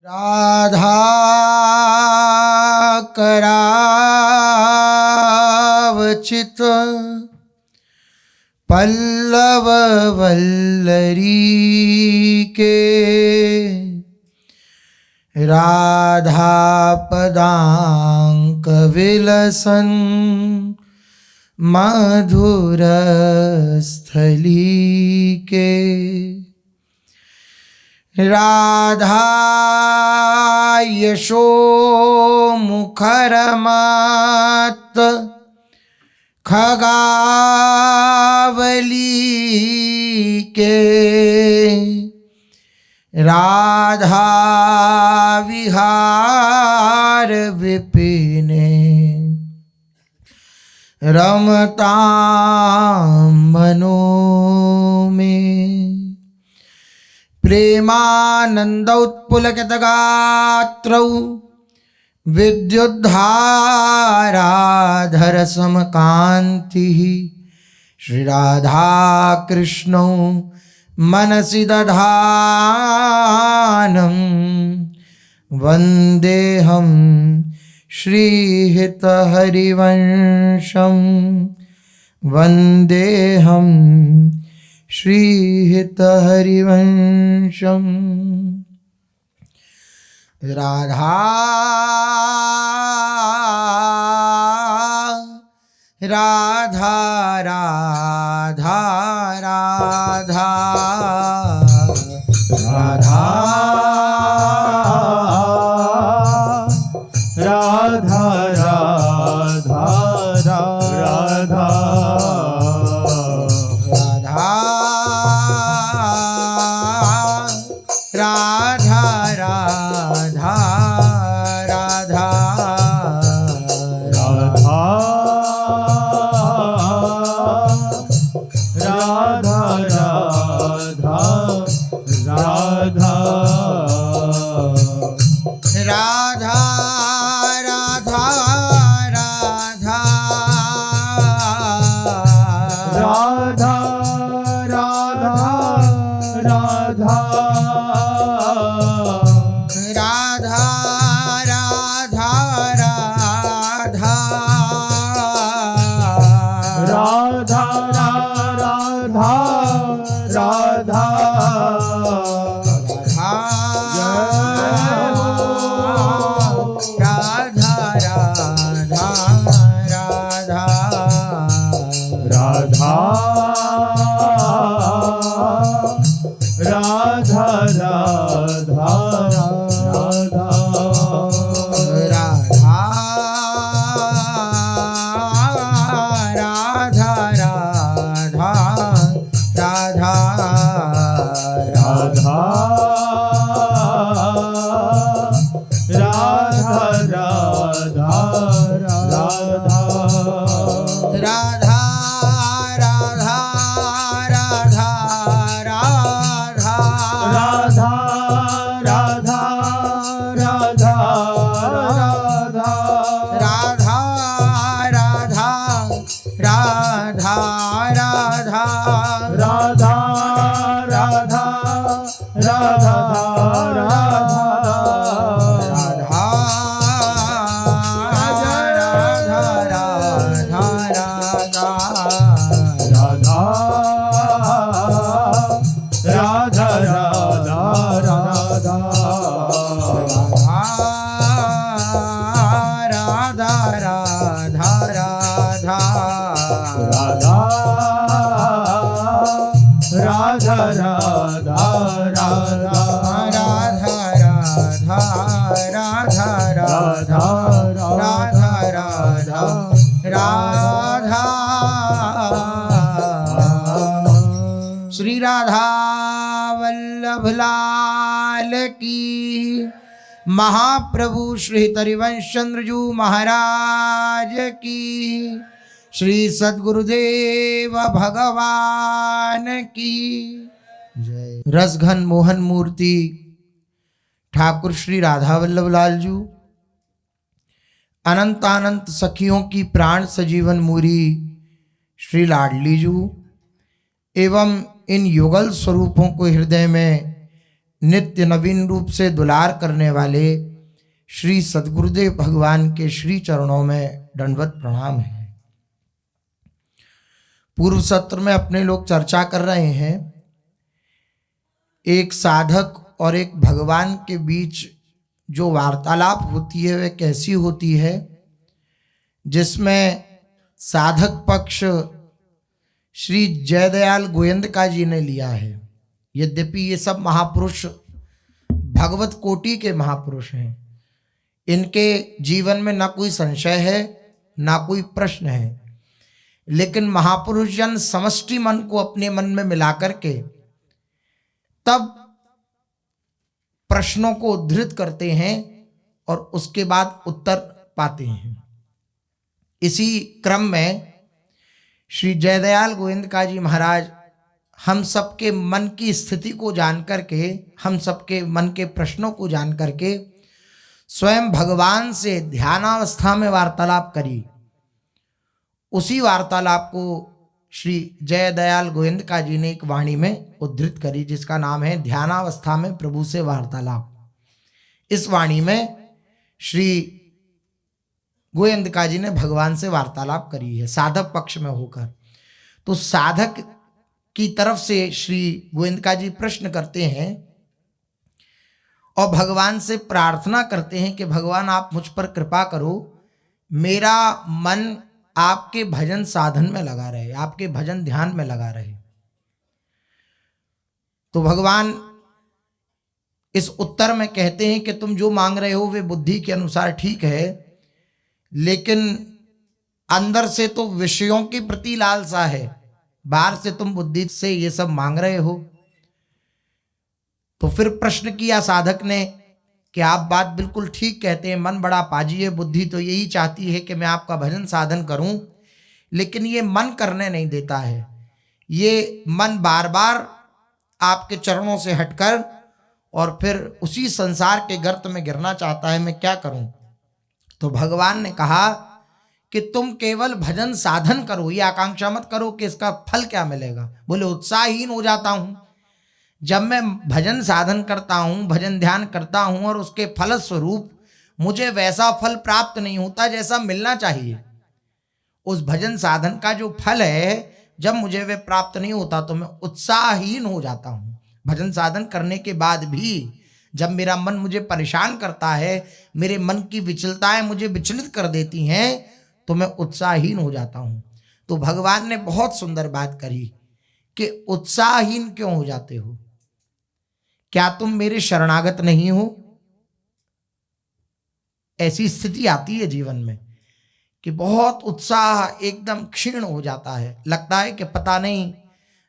राधा करावचित पल्लव वल्लरी के, राधा पदांक विलसन मधुर स्थली के। राधा यशो मुखरमत खगावली के, राधा विहार विपिने रमतां मनो में। प्रेमानन्दोत्पुलकितगात्रौ विद्युद्धाराधर समकान्तिः, श्रीराधाकृष्णौ मनसि दधानं वन्देऽहं श्रीहितहरिवंशं, वन्देऽहं श्रीहितहरिवंशं। राधा राधा राधा राधा राधा राधा राधा राधा राधा राधा राधा राधा राधा राधा राधा राधा राधा राधा राधा श्री राधा वल्लभ लाल की, महाप्रभु श्री हरिवंश चंद्रजू महाराज की, श्री सद्गुरुदेव भगवान की जय। रसघन मोहन मूर्ति ठाकुर श्री राधा वल्लभ लाल जू, अनंत अनंत सखियों की प्राण सजीवन मूरी श्री लाडली जू एवं इन युगल स्वरूपों को हृदय में नित्य नवीन रूप से दुलार करने वाले श्री सद्गुरुदेव भगवान के श्री चरणों में दंडवत प्रणाम है। पूर्व सत्र में अपने लोग चर्चा कर रहे हैं एक साधक और एक भगवान के बीच जो वार्तालाप होती है वह कैसी होती है, जिसमें साधक पक्ष श्री जयदयाल गोयंदका जी ने लिया है। यद्यपि ये सब महापुरुष भगवत कोटि के महापुरुष हैं, इनके जीवन में ना कोई संशय है ना कोई प्रश्न है, लेकिन महापुरुष जन समष्टि मन को अपने मन में मिलाकर के तब प्रश्नों को उद्धृत करते हैं और उसके बाद उत्तर पाते हैं। इसी क्रम में श्री जयदयाल गोविंदका जी महाराज हम सबके मन की स्थिति को जान करके, हम सबके मन के प्रश्नों को जान करके स्वयं भगवान से ध्यानावस्था में वार्तालाप करी। उसी वार्तालाप को श्री जयदयाल गोविंदका जी ने एक वाणी में उद्धृत करी, जिसका नाम है ध्यानावस्था में प्रभु से वार्तालाप। इस वाणी में श्री गोविंदका जी ने भगवान से वार्तालाप करी है साधक पक्ष में होकर। तो साधक की तरफ से श्री गोविंदका जी प्रश्न करते हैं और भगवान से प्रार्थना करते हैं कि भगवान आप मुझ पर कृपा करो, मेरा मन आपके भजन साधन में लगा रहे, आपके भजन ध्यान में लगा रहे। तो भगवान इस उत्तर में कहते हैं कि तुम जो मांग रहे हो वे बुद्धि के अनुसार ठीक है, लेकिन अंदर से तो विषयों की प्रति लालसा है, बाहर से तुम बुद्धि से ये सब मांग रहे हो। तो फिर प्रश्न किया साधक ने कि आप बात बिल्कुल ठीक कहते हैं, मन बड़ा पाजी है, बुद्धि तो यही चाहती है कि मैं आपका भजन साधन करूं, लेकिन ये मन करने नहीं देता है। ये मन बार बार आपके चरणों से हटकर और फिर उसी संसार के गर्त में गिरना चाहता है, मैं क्या करूं। तो भगवान ने कहा कि तुम केवल भजन साधन करो, ये आकांक्षा मत करो कि इसका फल क्या मिलेगा। बोले उत्साहहीन हो जाता हूं जब मैं भजन साधन करता हूँ, भजन ध्यान करता हूँ और उसके फल स्वरूप मुझे वैसा फल प्राप्त नहीं होता जैसा मिलना चाहिए। उस भजन साधन का जो फल है जब मुझे वे प्राप्त नहीं होता तो मैं उत्साहहीन हो जाता हूँ। भजन साधन करने के बाद भी जब मेरा मन मुझे परेशान करता है, मेरे मन की विचलताएं मुझे विचलित कर देती हैं, तो मैं उत्साहहीन हो जाता हूँ। तो भगवान ने बहुत सुंदर बात करी कि उत्साहहीन क्यों हो जाते हो, क्या तुम मेरे शरणागत नहीं हो। ऐसी स्थिति आती है जीवन में कि बहुत उत्साह एकदम क्षीण हो जाता है, लगता है कि पता नहीं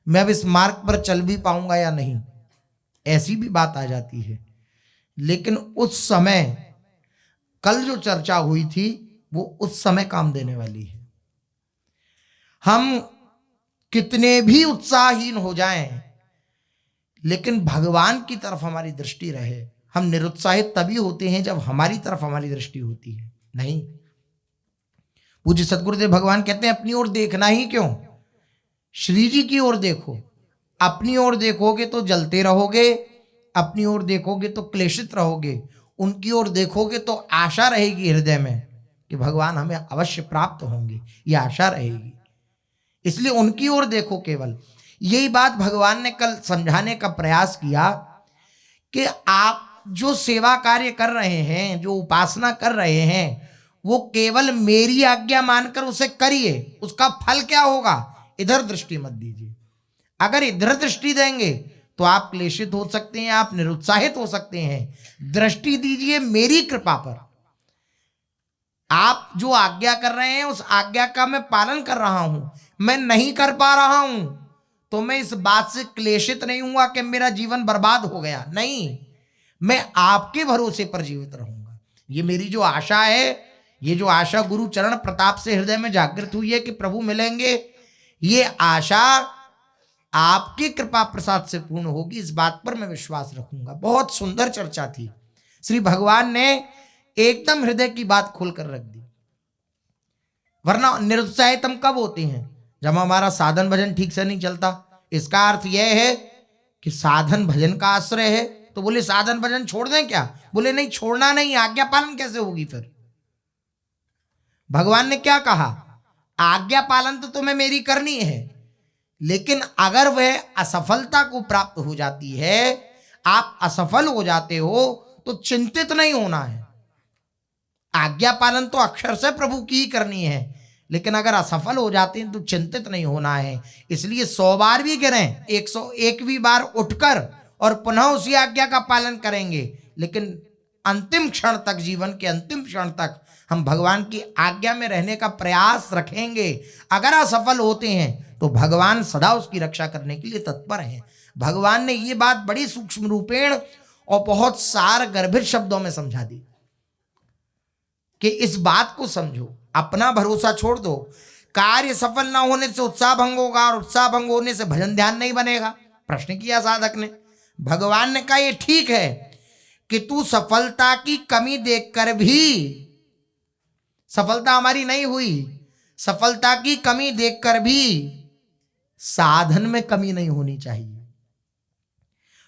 मैं अब इस मार्ग पर चल भी पाऊंगा या नहीं, ऐसी भी बात आ जाती है। लेकिन उस समय कल जो चर्चा हुई थी वो उस समय काम देने वाली है। हम कितने भी उत्साहहीन हो जाएं, लेकिन भगवान की तरफ हमारी दृष्टि रहे। हम निरुत्साहित तभी होते हैं जब हमारी तरफ हमारी दृष्टि होती है। नहीं, पूज्य सद्गुरुदेव भगवान कहते हैं अपनी ओर देखना ही क्यों, श्री जी की ओर देखो। अपनी ओर देखोगे तो जलते रहोगे, अपनी ओर देखोगे तो क्लेशित रहोगे, उनकी ओर देखोगे तो आशा रहेगी हृदय में कि भगवान हमें अवश्य प्राप्त होंगे, ये आशा रहेगी। इसलिए उनकी ओर देखो केवल। यही बात भगवान ने कल समझाने का प्रयास किया कि आप जो सेवा कार्य कर रहे हैं, जो उपासना कर रहे हैं, वो केवल मेरी आज्ञा मानकर उसे करिए। उसका फल क्या होगा इधर दृष्टि मत दीजिए। अगर इधर दृष्टि देंगे तो आप क्लेशित हो सकते हैं, आप निरुत्साहित हो सकते हैं। दृष्टि दीजिए मेरी कृपा पर। आप जो आज्ञा कर रहे हैं उस आज्ञा का मैं पालन कर रहा हूं, मैं नहीं कर पा रहा हूं तो मैं इस बात से क्लेशित नहीं हुआ कि मेरा जीवन बर्बाद हो गया। नहीं, मैं आपके भरोसे पर जीवित रहूंगा। ये मेरी जो आशा है, ये जो आशा गुरु चरण प्रताप से हृदय में जागृत हुई है कि प्रभु मिलेंगे, ये आशा आपकी कृपा प्रसाद से पूर्ण होगी, इस बात पर मैं विश्वास रखूंगा। बहुत सुंदर चर्चा थी। श्री भगवान ने एकदम हृदय की बात खोलकर रख दी। वरना निरुत्साहित हम कब होते हैं, जब हमारा साधन भजन ठीक से नहीं चलता। इसका अर्थ यह है कि साधन भजन का आश्रय है, तो बोले साधन भजन छोड़ दें क्या? बोले नहीं, छोड़ना नहीं, आज्ञा पालन कैसे होगी फिर? भगवान ने क्या कहा? आज्ञा पालन तो तुम्हें मेरी करनी है, लेकिन अगर वह असफलता को प्राप्त हो जाती है, आप असफल हो जाते हो, तो चिंतित नहीं होना है। आज्ञा पालन तो अक्षर से प्रभु की ही करनी है, लेकिन अगर असफल हो जाते हैं तो चिंतित नहीं होना है। इसलिए 100 बार भी गिरें, 101वीं बार उठकर और पुनः उसी आज्ञा का पालन करेंगे, लेकिन अंतिम क्षण तक, जीवन के अंतिम क्षण तक हम भगवान की आज्ञा में रहने का प्रयास रखेंगे। अगर असफल होते हैं तो भगवान सदा उसकी रक्षा करने के लिए तत्पर हैं। भगवान ने ये बात बड़ी सूक्ष्म रूपेण और बहुत सार गर्भित शब्दों में समझा दी कि इस बात को समझो, अपना भरोसा छोड़ दो। कार्य सफल ना होने से उत्साह भंग होगा, और उत्साह भंग होने से भजन ध्यान नहीं बनेगा। प्रश्न किया साधक ने, भगवान ने कहा ये ठीक है कि तू सफलता की कमी देखकर भी, सफलता हमारी नहीं हुई, सफलता की कमी देखकर भी साधन में कमी नहीं होनी चाहिए।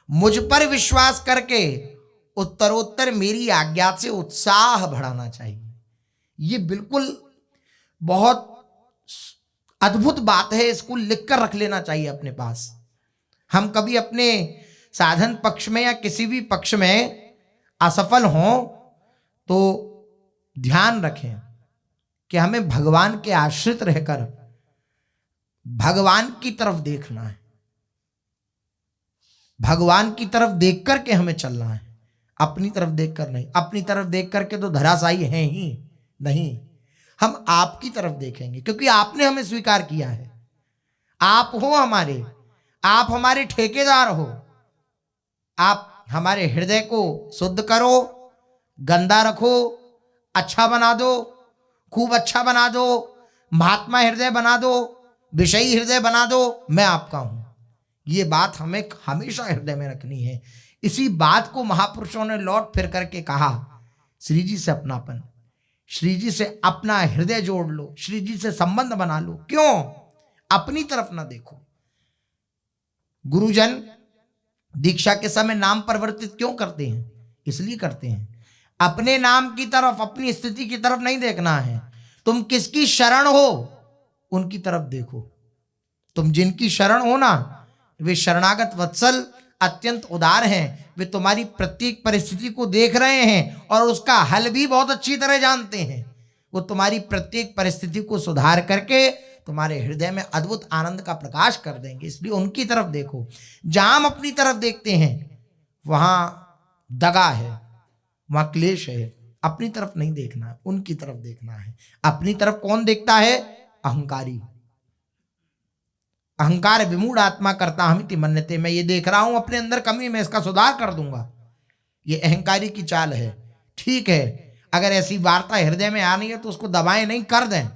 मुझ पर विश्वास करके उत्तरोत्तर मेरी आज्ञा से उत्साह बढ़ाना चाहिए। ये बिल्कुल बहुत अद्भुत बात है, इसको लिखकर रख लेना चाहिए अपने पास। हम कभी अपने साधन पक्ष में या किसी भी पक्ष में असफल हों तो ध्यान रखें कि हमें भगवान के आश्रित रहकर भगवान की तरफ देखना है, भगवान की तरफ देख करके हमें चलना है, अपनी तरफ देखकर नहीं। अपनी तरफ देख करके तो धराशायी हैं ही नहीं, हम आपकी तरफ देखेंगे, क्योंकि आपने हमें स्वीकार किया है। आप हो हमारे, आप हमारे ठेकेदार हो। आप हमारे हृदय को शुद्ध करो, गंदा रखो, अच्छा बना दो, खूब अच्छा बना दो, महात्मा हृदय बना दो, विषयी हृदय बना दो, मैं आपका हूं। ये बात हमें हमेशा हृदय में रखनी है। इसी बात को महापुरुषों ने लौट फिर करके कहा, श्री जी से अपनापन, श्री जी से अपना हृदय जोड़ लो, श्री जी से संबंध बना लो। क्यों? अपनी तरफ ना देखो। गुरुजन दीक्षा के समय नाम परिवर्तित क्यों करते हैं? इसलिए करते हैं, अपने नाम की तरफ, अपनी स्थिति की तरफ नहीं देखना है। तुम किसकी शरण हो उनकी तरफ देखो। तुम जिनकी शरण हो ना, वे शरणागत वत्सल अत्यंत उदार हैं। वे तुम्हारी प्रत्येक परिस्थिति को देख रहे हैं और उसका हल भी बहुत अच्छी तरह जानते हैं। वो तुम्हारी प्रत्येक परिस्थिति को सुधार करके तुम्हारे हृदय में अद्भुत आनंद का प्रकाश कर देंगे। इसलिए उनकी तरफ देखो। जहां हम अपनी तरफ देखते हैं वहां दगा है, वहां क्लेश है। अपनी तरफ नहीं देखना है, उनकी तरफ देखना है। अपनी तरफ कौन देखता है? अहंकारी। अहंकार विमूढ़ आत्मा करता हमिति मन्यते। मैं ये देख रहा हूं अपने अंदर कमी, मैं इसका सुधार कर दूंगा। ये अहंकारी की चाल है। ठीक है, अगर ऐसी वार्ता हृदय में आनी है तो उसको दबाएं नहीं, कर दें।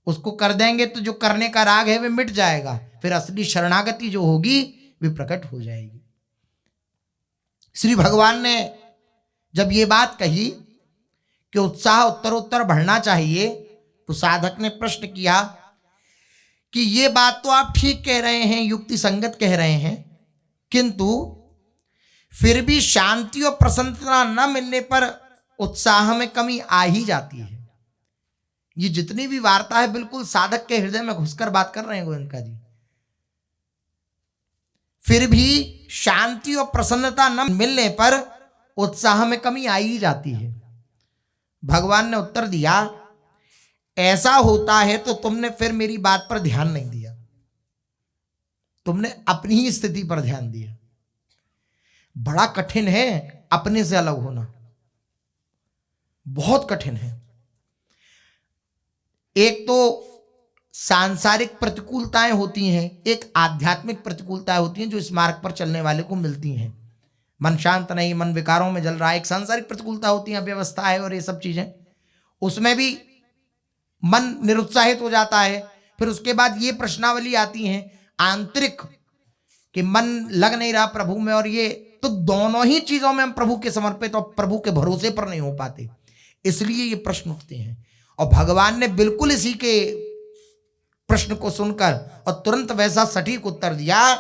उसको कर देंगे तो जो करने का राग है वे मिट जाएगा, फिर असली शरणागति जो होगी वे प्रकट हो जाएगी। श्री भगवान ने जब ये बात कही कि उत्साह उत्तरोत्तर बढ़ना चाहिए, तो साधक ने प्रश्न किया कि ये बात तो आप ठीक कह रहे हैं, युक्ति संगत कह रहे हैं, किंतु फिर भी शांति और प्रसन्नता न मिलने पर उत्साह में कमी आ ही जाती है। ये जितनी भी वार्ता है बिल्कुल साधक के हृदय में घुसकर बात कर रहे हैं गोयनका जी। फिर भी शांति और प्रसन्नता न मिलने पर उत्साह में कमी आ ही जाती है। भगवान ने उत्तर दिया, ऐसा होता है तो तुमने फिर मेरी बात पर ध्यान नहीं दिया, तुमने अपनी ही स्थिति पर ध्यान दिया। बड़ा कठिन है अपने से अलग होना, बहुत कठिन है। एक तो सांसारिक प्रतिकूलताएं होती हैं, एक आध्यात्मिक प्रतिकूलताएं होती हैं जो इस मार्ग पर चलने वाले को मिलती हैं। मन शांत नहीं, मन विकारों में जल रहा है, एक सांसारिक प्रतिकूलता होती है, अव्यवस्था है और ये सब चीजें। उसमें भी मन निरुत्साहित हो जाता है। फिर उसके बाद ये प्रश्नावली आती है आंतरिक कि मन लग नहीं रहा प्रभु में, और ये तो दोनों ही चीजों में हम प्रभु के समर्पित और प्रभु के भरोसे पर नहीं हो पाते, इसलिए ये प्रश्न उठते हैं। और भगवान ने बिल्कुल इसी के प्रश्न को सुनकर और तुरंत वैसा सटीक उत्तर दिया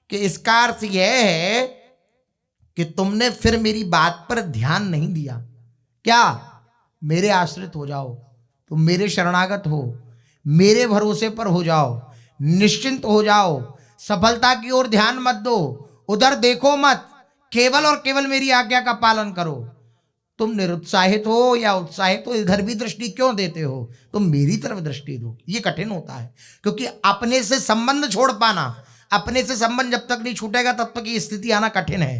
कि इसका अर्थ यह है कि तुमने फिर मेरी बात पर ध्यान नहीं दिया। क्या? मेरे आश्रित हो जाओ, तुम मेरे शरणागत हो, मेरे भरोसे पर हो जाओ, निश्चिंत हो जाओ, सफलता की ओर ध्यान मत दो, उधर देखो मत, केवल और केवल मेरी आज्ञा का पालन करो। तुम निरुत्साहित हो या उत्साहित हो, इधर भी दृष्टि क्यों देते हो? तुम मेरी तरफ दृष्टि दो। ये कठिन होता है, क्योंकि अपने से संबंध छोड़ पाना, अपने से संबंध जब तक नहीं छूटेगा तब तक ये स्थिति आना कठिन है।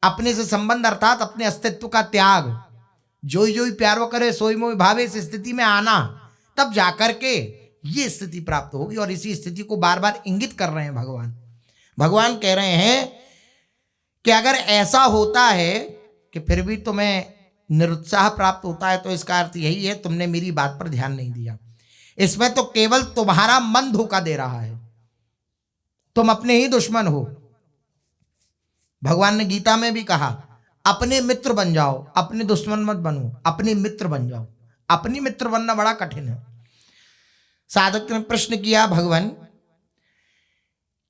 अपने से संबंध अर्थात अपने अस्तित्व का त्याग, जोई जोई प्यारो करे सोई मोई भावे, इस स्थिति में आना, तब जाकर के ये स्थिति प्राप्त होगी। और इसी स्थिति को बार बार इंगित कर रहे हैं भगवान। भगवान कह रहे हैं कि अगर ऐसा होता है कि फिर भी तुम्हें निरुत्साह प्राप्त होता है, तो इसका अर्थ यही है तुमने मेरी बात पर ध्यान नहीं दिया। इसमें तो केवल तुम्हारा मन धोखा दे रहा है, तुम अपने ही दुश्मन हो। भगवान ने गीता में भी कहा, अपने मित्र बन जाओ, अपने दुश्मन मत बनो, अपने मित्र बन जाओ। अपनी मित्र बनना बड़ा कठिन है। साधक ने प्रश्न किया, भगवान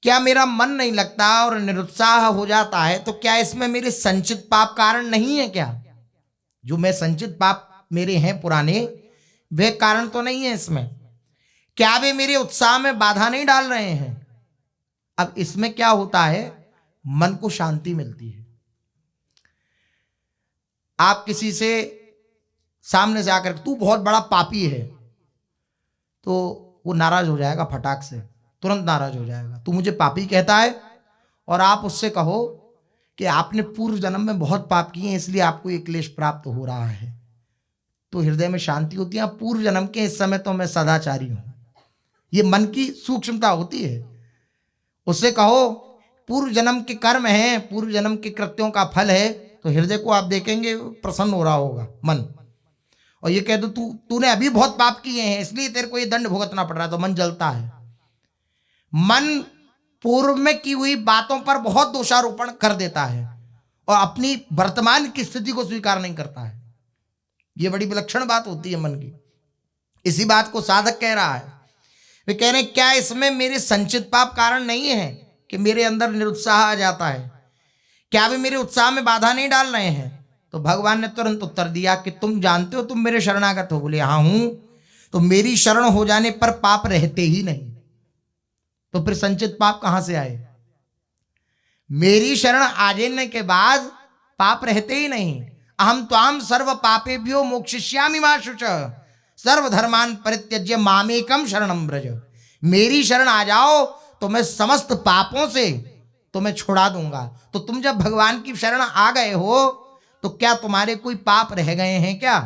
क्या मेरा मन नहीं लगता और निरुत्साह हो जाता है, तो क्या इसमें मेरे संचित पाप कारण नहीं है क्या? जो मैं संचित पाप मेरे हैं पुराने, वे कारण तो नहीं है इसमें? क्या वे मेरे उत्साह में बाधा नहीं डाल रहे हैं? अब इसमें क्या होता है, मन को शांति मिलती है। आप किसी से सामने से आकर तू बहुत बड़ा पापी है, तो वो नाराज हो जाएगा, फटाक से तुरंत नाराज हो जाएगा। तू मुझे पापी कहता है, और आप उससे कहो कि आपने पूर्व जन्म में बहुत पाप किए हैं इसलिए आपको ये क्लेश प्राप्त हो रहा है, तो हृदय में शांति होती है। पूर्व जन्म के इस समय तो मैं सदाचारी हूं। ये मन की सूक्ष्मता होती है। उससे कहो पूर्व जन्म के कर्म हैं, पूर्व जन्म के कृत्यों का फल है, तो हृदय को आप देखेंगे प्रसन्न हो रहा होगा मन। और ये कह दो तूने अभी बहुत पाप किए हैं इसलिए तेरे को ये दंड भुगतना पड़ रहा है, तो मन जलता है। मन पूर्व में की हुई बातों पर बहुत दोषारोपण कर देता है और अपनी वर्तमान की स्थिति को स्वीकार नहीं करता है। ये बड़ी विलक्षण बात होती है मन की। इसी बात को साधक कह रहा है। वे कह रहे हैं क्या इसमें मेरे संचित पाप कारण नहीं है कि मेरे अंदर निरुत्साह आ जाता है? क्या वे मेरे उत्साह में बाधा नहीं डाल रहे हैं? तो भगवान ने तुरंत उत्तर दिया कि तुम जानते हो तुम मेरे शरणागत हो। बोले हाँ हूं। तो मेरी शरण हो जाने पर पाप रहते ही नहीं, तो फिर संचित पाप कहां से आए? मेरी शरण आ जाने के बाद पाप रहते ही नहीं। अहम त्वाम सर्व पापेभ्यो मोक्षयिष्यामि मा शुचः सर्वधर्मान परित्यज्य मामेकम शरणं व्रज। मेरी शरण आ जाओ तो मैं समस्त पापों से तुम्हें छुड़ा दूंगा। तो तुम जब भगवान की शरण आ गए हो तो क्या तुम्हारे कोई पाप रह गए हैं क्या?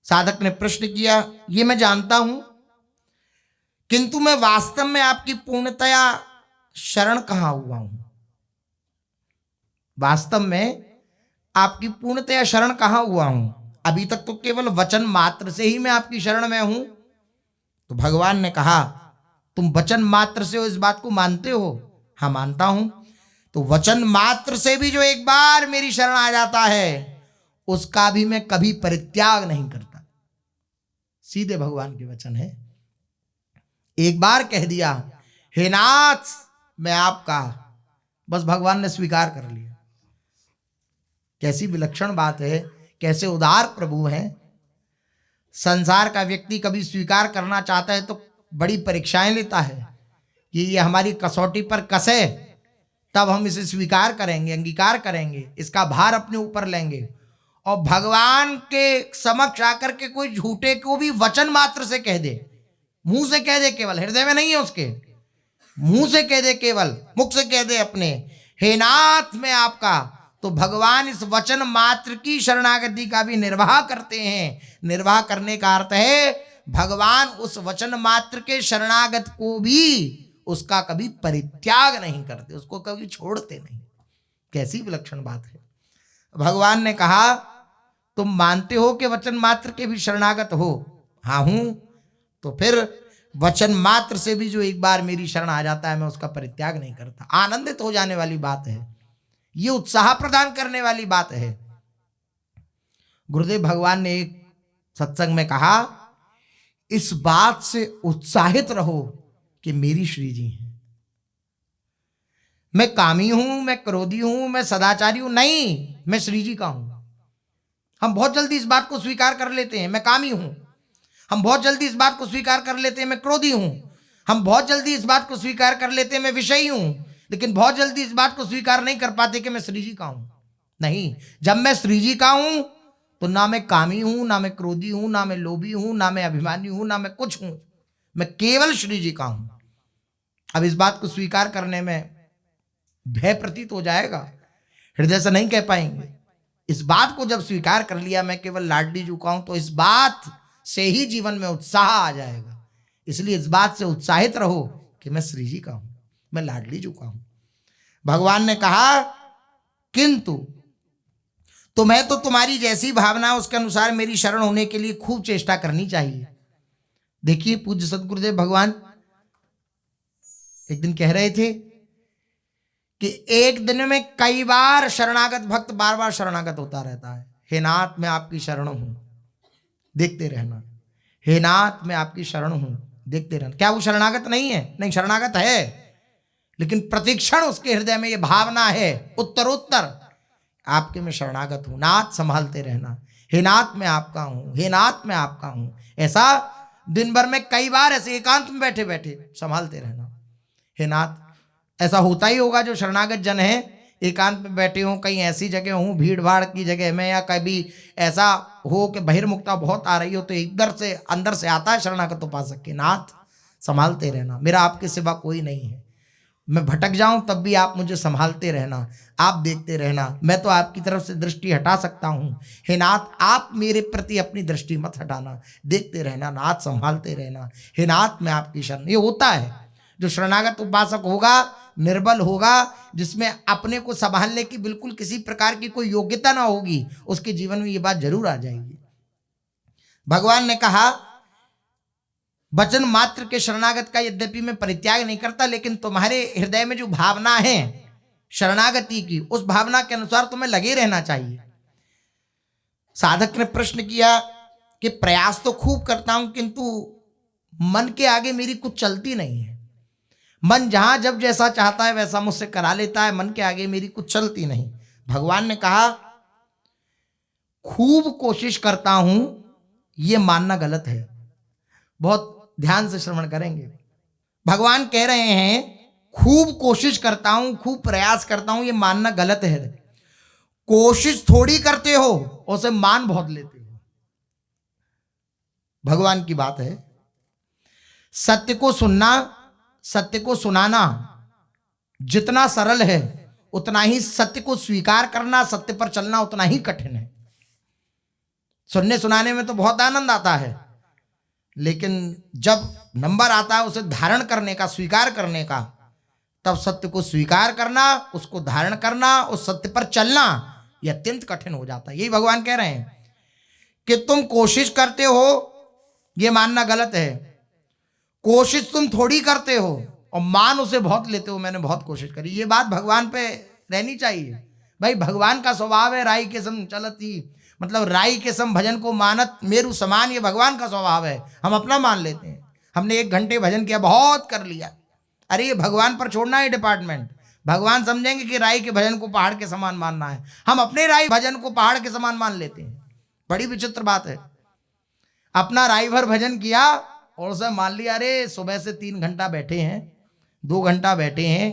साधक ने प्रश्न किया, ये मैं जानता हूं, किंतु मैं वास्तव में आपकी पूर्णतया शरण कहां हुआ हूं? वास्तव में आपकी पूर्णतया शरण कहां हुआ हूं? अभी तक तो केवल वचन मात्र से ही मैं आपकी शरण में हूं। तो भगवान ने कहा, तुम वचन मात्र से हो इस बात को मानते हो? हाँ मानता हूं। तो वचन मात्र से भी जो एक बार मेरी शरण आ जाता है उसका भी मैं कभी परित्याग नहीं करता। सीधे भगवान के वचन है। एक बार कह दिया हे नाथ मैं आपका, बस भगवान ने स्वीकार कर लिया। कैसी विलक्षण बात है, कैसे उदार प्रभु हैं। संसार का व्यक्ति कभी स्वीकार करना चाहता है तो बड़ी परीक्षाएं लेता है कि ये हमारी कसौटी पर कसे, तब हम इसे स्वीकार करेंगे, अंगीकार करेंगे, इसका भार अपने ऊपर लेंगे। और भगवान के समक्ष आकर के कोई झूठे को भी वचन मात्र से कह दे, मुंह से कह दे, केवल हृदय में नहीं है उसके, मुंह से कह दे, केवल मुख से कह दे अपने, हे नाथ मैं आपका, तो भगवान इस वचन मात्र की शरणागति का भी निर्वाह करते हैं। निर्वाह करने का अर्थ है भगवान उस वचन मात्र के शरणागत को भी उसका कभी परित्याग नहीं करते, उसको कभी छोड़ते नहीं। कैसी विलक्षण बात है। भगवान ने कहा तुम मानते हो कि वचन मात्र के भी शरणागत हो? हाँ हूं। तो फिर वचन मात्र से भी जो एक बार मेरी शरण आ जाता है मैं उसका परित्याग नहीं करता। आनंदित हो जाने वाली बात है, ये उत्साह प्रदान करने वाली बात है। गुरुदेव भगवान ने एक सत्संग में कहा, इस बात से उत्साहित रहो कि मेरी श्री जी हैं। मैं कामी हूं, मैं क्रोधी हूं, मैं सदाचारी हूं, नहीं, मैं श्री जी का हूं। हम बहुत जल्दी इस बात को स्वीकार कर लेते हैं, मैं कामी हूं। हम बहुत जल्दी इस बात को स्वीकार कर लेते हैं, मैं क्रोधी हूं। हम बहुत जल्दी इस बात को स्वीकार कर लेते हैं, मैं विषयी हूं। लेकिन बहुत जल्दी इस बात को स्वीकार नहीं कर पाते कि मैं श्री जी का हूं। नहीं, जब मैं श्री जी का हूं तो ना मैं कामी हूं, ना मैं क्रोधी हूं, ना मैं लोभी हूं, ना मैं अभिमानी हूं, ना मैं कुछ हूं। मैं केवल श्री जी का हूं। अब इस बात को स्वीकार करने में भय प्रतीत हो जाएगा, हृदय से नहीं कह पाएंगे। इस बात को जब स्वीकार कर लिया मैं केवल लाडली जी का हूं, तो इस बात से ही जीवन में उत्साह आ जाएगा। इसलिए इस बात से उत्साहित रहो कि मैं श्री जी का हूं, मैं लाडली जी का हूं। भगवान ने कहा किंतु तुम्हें तो तुम्हारी जैसी भावना उसके अनुसार मेरी शरण होने के लिए खूब चेष्टा करनी चाहिए। देखिए पूज्य सदगुरुदेव भगवान एक दिन कह रहे थे कि एक दिन में कई बार शरणागत भक्त बार बार शरणागत होता रहता है। हे नाथ मैं आपकी शरण हूं, देखते रहना। हे नाथ मैं आपकी शरण हूं, देखते रहना। क्या वो शरणागत नहीं है? नहीं, शरणागत है, लेकिन प्रतिक्षण उसके हृदय में ये भावना है उत्तरोत्तर आपके में शरणागत हूं, नाथ संभालते रहना। हे नाथ मैं आपका हूं, हे नाथ मैं आपका हूं। ऐसा दिन भर में कई बार ऐसे एकांत में बैठे बैठे संभालते रहना। हे नाथ, ऐसा होता ही होगा जो शरणागत जन है एकांत में बैठे हों, कहीं ऐसी जगह हों भीड़ भाड़ की जगह में, या कभी ऐसा हो कि बहिर्मुखता बहुत आ रही हो, तो इधर से अंदर से आता है शरणागत उपासक के, नाथ संभालते रहना, मेरा आपके सिवा कोई नहीं है। मैं भटक जाऊं तब भी आप मुझे संभालते रहना, आप देखते रहना। मैं तो आपकी तरफ से दृष्टि हटा सकता हूं, हे नाथ आप मेरे प्रति अपनी दृष्टि मत हटाना, देखते रहना, नाथ संभालते रहना। हे नाथ मैं आपकी शरण। ये होता है जो शरणागत उपासक होगा, निर्बल होगा, जिसमें अपने को संभालने की बिल्कुल किसी प्रकार की कोई योग्यता ना होगी, उसके जीवन में ये बात जरूर आ जाएगी। भगवान ने कहा वचन मात्र के शरणागत का यद्यपि मैं परित्याग नहीं करता, लेकिन तुम्हारे हृदय में जो भावना है शरणागति की, उस भावना के अनुसार तुम्हें लगे रहना चाहिए। साधक ने प्रश्न किया कि प्रयास तो खूब करता हूं, किंतु मन के आगे मेरी कुछ चलती नहीं है। मन जहां जब जैसा चाहता है वैसा मुझसे करा लेता है, मन के आगे मेरी कुछ चलती नहीं। भगवान ने कहा खूब कोशिश करता हूं यह मानना गलत है। बहुत ध्यान से श्रवण करेंगे। भगवान कह रहे हैं खूब कोशिश करता हूं, खूब प्रयास करता हूं, यह मानना गलत है। कोशिश थोड़ी करते हो, उसे मान बहुत लेते हो। भगवान की बात है। सत्य को सुनना, सत्य को सुनाना जितना सरल है, उतना ही सत्य को स्वीकार करना, सत्य पर चलना उतना ही कठिन है। सुनने सुनाने में तो बहुत आनंद आता है, लेकिन जब नंबर आता है उसे धारण करने का, स्वीकार करने का, तब सत्य को स्वीकार करना, उसको धारण करना, उस सत्य पर चलना, यह अत्यंत कठिन हो जाता है। यही भगवान कह रहे हैं कि तुम कोशिश करते हो यह मानना गलत है। कोशिश तुम थोड़ी करते हो और मान उसे बहुत लेते हो, मैंने बहुत कोशिश करी। ये बात भगवान पे रहनी चाहिए। भाई भगवान का स्वभाव है राई के सम चलती, मतलब राई के सम भजन को मानत मेरु समान, ये भगवान का स्वभाव है। हम अपना मान लेते हैं, हमने 1 घंटे भजन किया, बहुत कर लिया। अरे ये भगवान पर छोड़ना है डिपार्टमेंट। भगवान समझेंगे कि राई के भजन को पहाड़ के समान मानना है, हम अपने राई भजन को पहाड़ के समान मान लेते हैं। बड़ी विचित्र बात है। अपना राई भर भजन किया और उसे मान लिया अरे सुबह से 3 घंटा बैठे हैं, 2 घंटा बैठे हैं।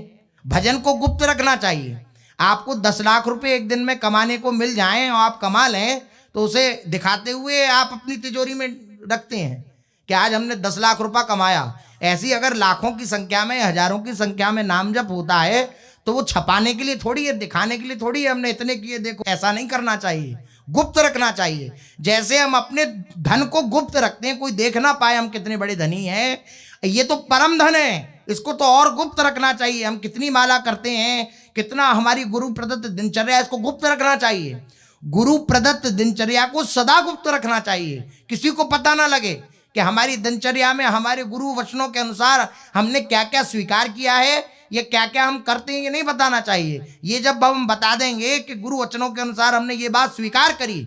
भजन को गुप्त रखना चाहिए। आपको 10 लाख रुपए एक दिन में कमाने को मिल जाएं और आप कमा लें, तो उसे दिखाते हुए आप अपनी तिजोरी में रखते हैं कि आज हमने 10 लाख रुपया कमाया। ऐसी अगर लाखों की संख्या में, हजारों की संख्या में नाम जप होता है, तो वो छपाने के लिए थोड़ी है, दिखाने के लिए थोड़ी है हमने इतने किए देखो। ऐसा नहीं करना चाहिए, गुप्त रखना चाहिए। जैसे हम अपने धन को गुप्त रखते हैं, कोई देख ना पाए हम कितने बड़े धनी हैं, ये तो परम धन है, इसको तो और गुप्त रखना चाहिए। हम कितनी माला करते हैं, कितना हमारी गुरु प्रदत्त दिनचर्या, इसको गुप्त रखना चाहिए। गुरु प्रदत्त दिनचर्या को सदा गुप्त रखना चाहिए, किसी को पता ना लगे कि हमारी दिनचर्या में हमारे गुरु वचनों के अनुसार हमने क्या क्या स्वीकार किया है, ये क्या क्या हम करते हैं, ये नहीं बताना चाहिए। ये जब हम बता देंगे कि गुरु वचनों के अनुसार हमने ये बात स्वीकार करी,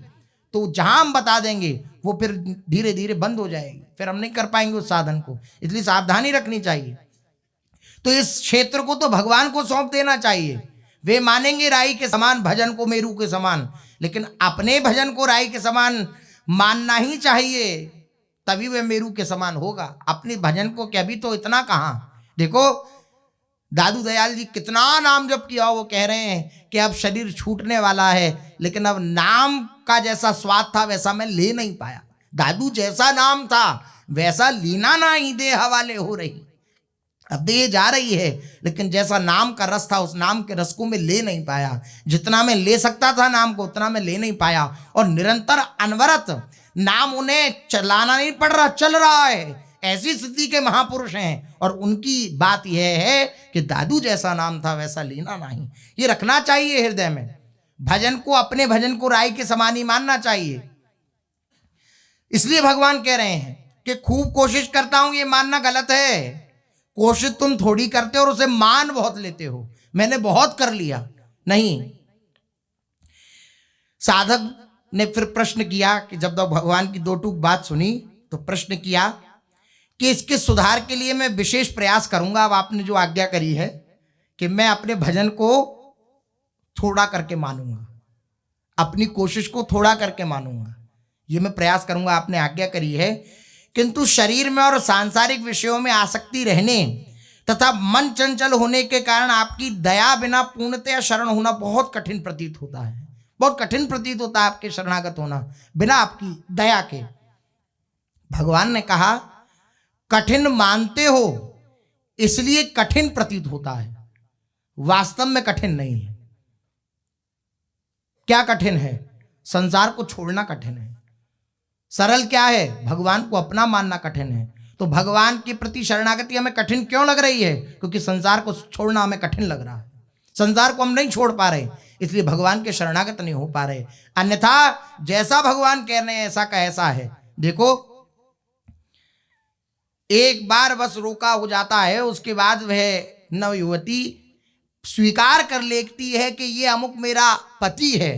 तो जहां हम बता देंगे वो फिर धीरे धीरे बंद हो जाएगी, फिर हम नहीं कर पाएंगे उस साधन को। इसलिए सावधानी रखनी चाहिए। तो इस क्षेत्र को तो भगवान को सौंप देना चाहिए। वे मानेंगे राई के समान, भजन को मेरू के समान, लेकिन अपने भजन को राई के समान मानना ही चाहिए, तभी वे मेरू के समान होगा। अपने भजन को क्या, भी तो इतना कहां। देखो दादू दयाल जी कितना नाम जप किया, वो कह रहे हैं कि अब शरीर छूटने वाला है, लेकिन अब नाम का जैसा स्वाद था वैसा मैं ले नहीं पाया। दादू जैसा नाम था वैसा लीना ना ही दे हवाले हो रही। अब देह जा रही है, लेकिन जैसा नाम का रस था उस नाम के रस को मैं ले नहीं पाया। जितना मैं ले सकता था नाम को उतना मैं ले नहीं पाया। और निरंतर अनवरत नाम उन्हें चलाना नहीं पड़ रहा, चल रहा है। ऐसी स्थिति के महापुरुष हैं, और उनकी बात यह है कि दादू जैसा नाम था वैसा लेना नहीं। ये रखना चाहिए हृदय में। भजन को, अपने भजन को राई के समान ही मानना चाहिए। इसलिए भगवान कह रहे हैं कि खूब कोशिश करता हूं, ये मानना गलत है। कोशिश तुम थोड़ी करते हो और उसे मान बहुत लेते हो, मैंने बहुत कर लिया, नहीं। साधक ने फिर प्रश्न किया कि जब तक भगवान की दो टूक बात सुनी तो प्रश्न किया कि इसके सुधार के लिए मैं विशेष प्रयास करूंगा। अब आपने जो आज्ञा करी है कि मैं अपने भजन को थोड़ा करके मानूंगा, अपनी कोशिश को थोड़ा करके मानूंगा, ये मैं प्रयास करूंगा, आपने आज्ञा करी है। किंतु शरीर में और सांसारिक विषयों में आसक्ति रहने तथा मन चंचल होने के कारण आपकी दया बिना पूर्णतया शरण होना बहुत कठिन प्रतीत होता है। बहुत कठिन प्रतीत होता है आपके शरणागत होना बिना आपकी दया के। भगवान ने कहा कठिन मानते हो इसलिए कठिन प्रतीत होता है, वास्तव में कठिन नहीं है। क्या कठिन है? संसार को छोड़ना कठिन है। सरल क्या है? भगवान को अपना मानना कठिन है। तो भगवान के प्रति शरणागति हमें कठिन क्यों लग रही है? क्योंकि संसार को छोड़ना हमें कठिन लग रहा है। संसार को हम नहीं छोड़ पा रहे, इसलिए भगवान के शरणागत नहीं हो पा रहे। अन्यथा जैसा भगवान कह रहे हैं ऐसा का ऐसा है। देखो एक बार बस रोका हो जाता है, उसके बाद वह नवयुवती स्वीकार कर लेती है कि ये अमुक मेरा पति है।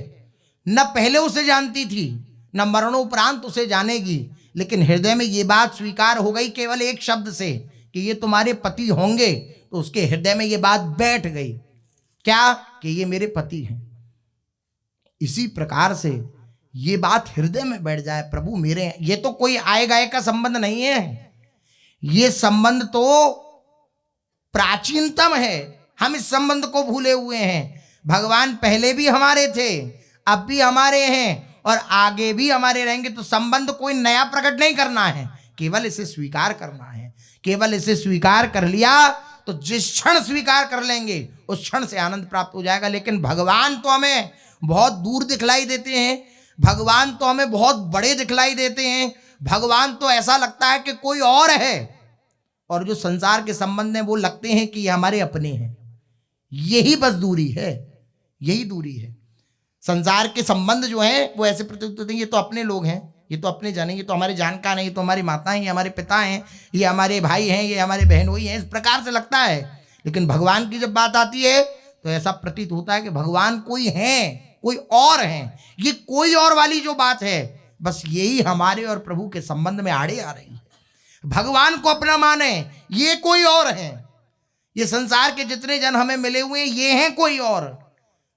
न पहले उसे जानती थी, न मरणोपरांत उसे जानेगी, लेकिन हृदय में ये बात स्वीकार हो गई केवल एक शब्द से कि ये तुम्हारे पति होंगे। तो उसके हृदय में ये बात बैठ गई, क्या? कि ये मेरे पति हैं। इसी प्रकार से ये बात हृदय में बैठ जाए, प्रभु मेरे हैं। ये तो कोई आए गाए का संबंध नहीं है, ये संबंध तो प्राचीनतम है। हम इस संबंध को भूले हुए हैं। भगवान पहले भी हमारे थे, अब भी हमारे हैं और आगे भी हमारे रहेंगे। तो संबंध कोई नया प्रकट नहीं करना है, केवल इसे स्वीकार करना है। केवल इसे स्वीकार कर लिया तो जिस क्षण स्वीकार कर लेंगे उस क्षण से आनंद प्राप्त हो जाएगा। लेकिन भगवान तो हमें बहुत दूर दिखलाई देते हैं, भगवान तो हमें बहुत बड़े दिखलाई देते हैं, भगवान तो ऐसा लगता है कि कोई और है, और जो संसार के संबंध हैं वो लगते हैं कि ये हमारे अपने हैं। यही बस दूरी है, यही दूरी है। संसार के संबंध जो हैं वो ऐसे प्रतीत होते हैं, ये तो अपने लोग हैं, ये तो अपने जाने, ये तो हमारे जानकार हैं, ये तो हमारी माता हैं, ये हमारे पिता हैं, ये हमारे भाई हैं, ये हमारे बहनोई हैं, इस प्रकार से लगता है। लेकिन भगवान की जब बात आती है तो ऐसा प्रतीत होता है कि भगवान कोई हैं, कोई और हैं। ये कोई और वाली जो बात है, बस यही हमारे और प्रभु के संबंध में आड़े आ रही है। भगवान को अपना माने, ये कोई और है। ये संसार के जितने जन हमें मिले हुए हैं ये हैं कोई और।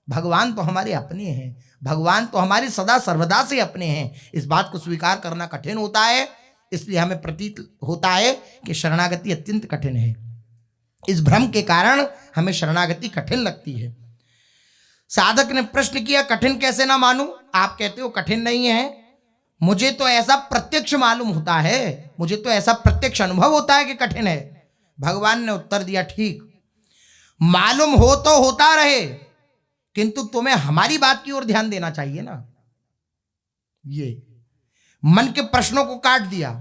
भगवान तो हमारे अपने हैं, भगवान तो हमारे सदा सर्वदा से अपने हैं। इस बात को स्वीकार करना कठिन होता है, इसलिए हमें प्रतीत होता है कि शरणागति अत्यंत कठिन है। इस भ्रम के कारण हमें शरणागति कठिन लगती है। साधक ने प्रश्न किया कठिन कैसे ना मानूं? आप कहते हो कठिन नहीं है, मुझे तो ऐसा प्रत्यक्ष मालूम होता है, मुझे तो ऐसा प्रत्यक्ष अनुभव होता है कि कठिन है। भगवान ने उत्तर दिया ठीक, मालूम हो तो होता रहे, किंतु तुम्हें हमारी बात की ओर ध्यान देना चाहिए ना। ये मन के प्रश्नों को काट दिया,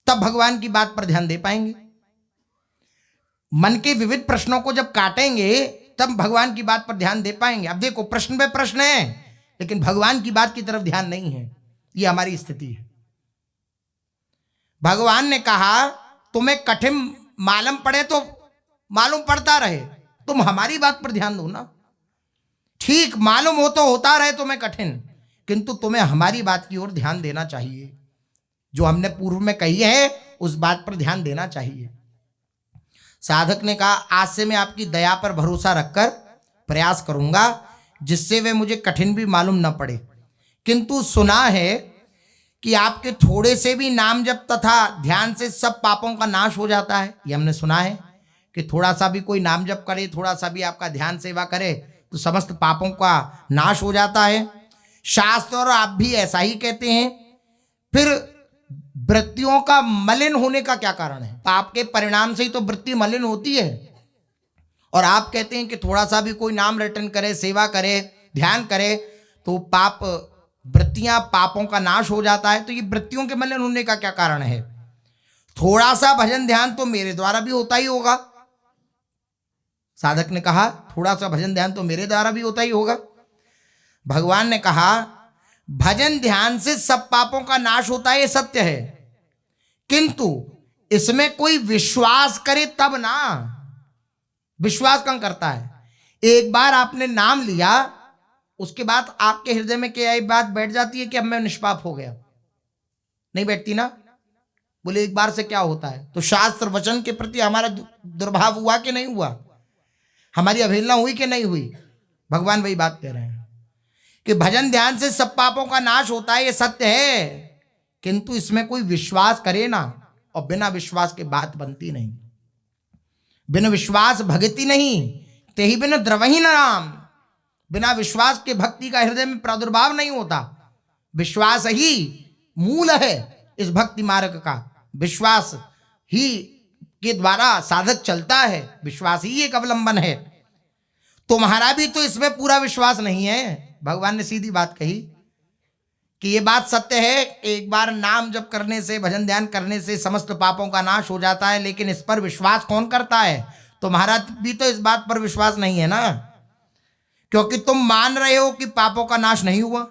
तब भगवान की बात पर ध्यान दे पाएंगे। मन के विविध प्रश्नों को जब काटेंगे तब भगवान की बात पर ध्यान दे पाएंगे। अब देखो प्रश्न पे प्रश्न है, लेकिन भगवान की बात की तरफ ध्यान नहीं है। ये हमारी स्थिति है। भगवान ने कहा तुम्हें कठिन मालूम पड़े तो मालूम पड़ता रहे, तुम हमारी बात पर ध्यान दो ना। ठीक, मालूम हो तो होता रहे तुम्हें कठिन, किंतु तुम्हें हमारी बात की ओर ध्यान देना चाहिए। जो हमने पूर्व में कही है उस बात पर ध्यान देना चाहिए। साधक ने कहा, आज से मैं आपकी दया पर भरोसा रखकर प्रयास करूंगा जिससे वे मुझे कठिन भी मालूम न पड़े। किंतु सुना है कि आपके थोड़े से भी नाम जप तथा ध्यान से सब पापों का नाश हो जाता है। ये हमने सुना है कि थोड़ा सा भी कोई नाम जप करे, थोड़ा सा भी आपका ध्यान सेवा करे तो समस्त पापों का नाश हो जाता है। शास्त्र और आप भी ऐसा ही कहते हैं। फिर वृत्तियों का मलिन होने का क्या कारण है? पाप के परिणाम से ही तो वृत्ति मलिन होती है। और आप कहते हैं कि थोड़ा सा भी कोई नाम रटन करे, सेवा करे, ध्यान करे तो पाप वृत्तियां, पापों का नाश हो जाता है। तो ये वृत्तियों के मलिन होने का क्या कारण है? थोड़ा सा भजन ध्यान तो मेरे द्वारा भी होता ही होगा। साधक ने कहा, थोड़ा सा भजन ध्यान तो मेरे द्वारा भी होता ही होगा। भगवान ने कहा, भजन ध्यान से सब पापों का नाश होता है, ये सत्य है, किंतु इसमें कोई विश्वास करे तब ना। विश्वास कौन करता है? एक बार आपने नाम लिया, उसके बाद आपके हृदय में क्या एक बात बैठ जाती है कि अब मैं निष्पाप हो गया? नहीं बैठती ना। बोले एक बार से क्या होता है? तो शास्त्र वचन के प्रति हमारा दुर्भाव हुआ कि नहीं हुआ? हमारी अवहेलना हुई कि नहीं हुई? भगवान वही बात कह रहे हैं कि भजन ध्यान से सब पापों का नाश होता है, ये सत्य है, किंतु इसमें कोई विश्वास करे ना। और बिना विश्वास के बात बनती नहीं। बिना विश्वास भक्ति नहीं, ते ही बिना द्रवही न राम। बिना विश्वास के भक्ति का हृदय में प्रादुर्भाव नहीं होता। विश्वास ही मूल है इस भक्ति मार्ग का। विश्वास ही के द्वारा साधक चलता है, विश्वास ही एक अवलंबन है। तुम्हारा भी तो इसमें पूरा विश्वास नहीं है। भगवान ने सीधी बात कही कि ये बात सत्य है, एक बार नाम जप करने से, भजन ध्यान करने से समस्त पापों का नाश हो जाता है, लेकिन इस पर विश्वास कौन करता है? तुम्हारा भी तो इस बात पर विश्वास नहीं है ना, क्योंकि तुम मान रहे हो कि पापों का नाश नहीं हुआ।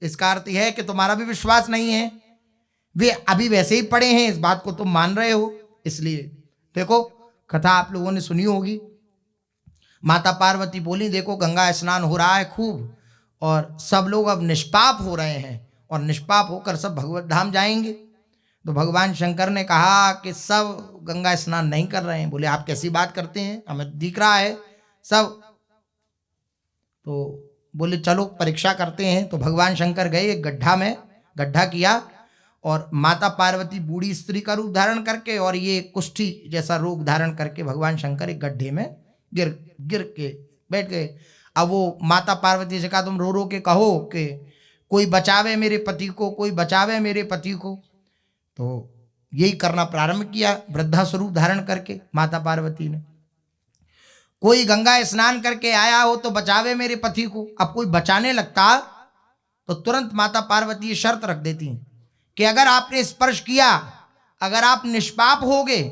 इसका अर्थ यह है कि तुम्हारा भी विश्वास नहीं है। वे अभी वैसे ही पड़े हैं, इस बात को तुम मान रहे हो। इसलिए देखो, कथा आप लोगों ने सुनी होगी। माता पार्वती बोली, देखो गंगा स्नान हो रहा है खूब, और सब लोग अब निष्पाप हो रहे हैं, और निष्पाप होकर सब भगवत धाम जाएंगे। तो भगवान शंकर ने कहा कि सब गंगा स्नान नहीं कर रहे हैं। बोले आप कैसी बात करते हैं, हमें दिख रहा है सब। तो बोले चलो परीक्षा करते हैं। तो भगवान शंकर गए एक गड्ढा में, गड्ढा किया, और माता पार्वती बूढ़ी स्त्री का रूप धारण करके और ये कुष्ठी जैसा रूप धारण करके भगवान शंकर एक गड्ढे में गिर के बैठ गए। अब वो माता पार्वती से कहा, तुम रो रो के कहो कि कोई बचावे मेरे पति को, कोई बचावे मेरे पति को। तो यही करना प्रारंभ किया वृद्धा स्वरूप धारण करके माता पार्वती ने। कोई गंगा स्नान करके आया हो तो बचावे मेरे पति को। अब कोई बचाने लगता तो तुरंत माता पार्वती ये शर्त रख देती कि अगर आपने स्पर्श किया, अगर आप निष्पाप होगे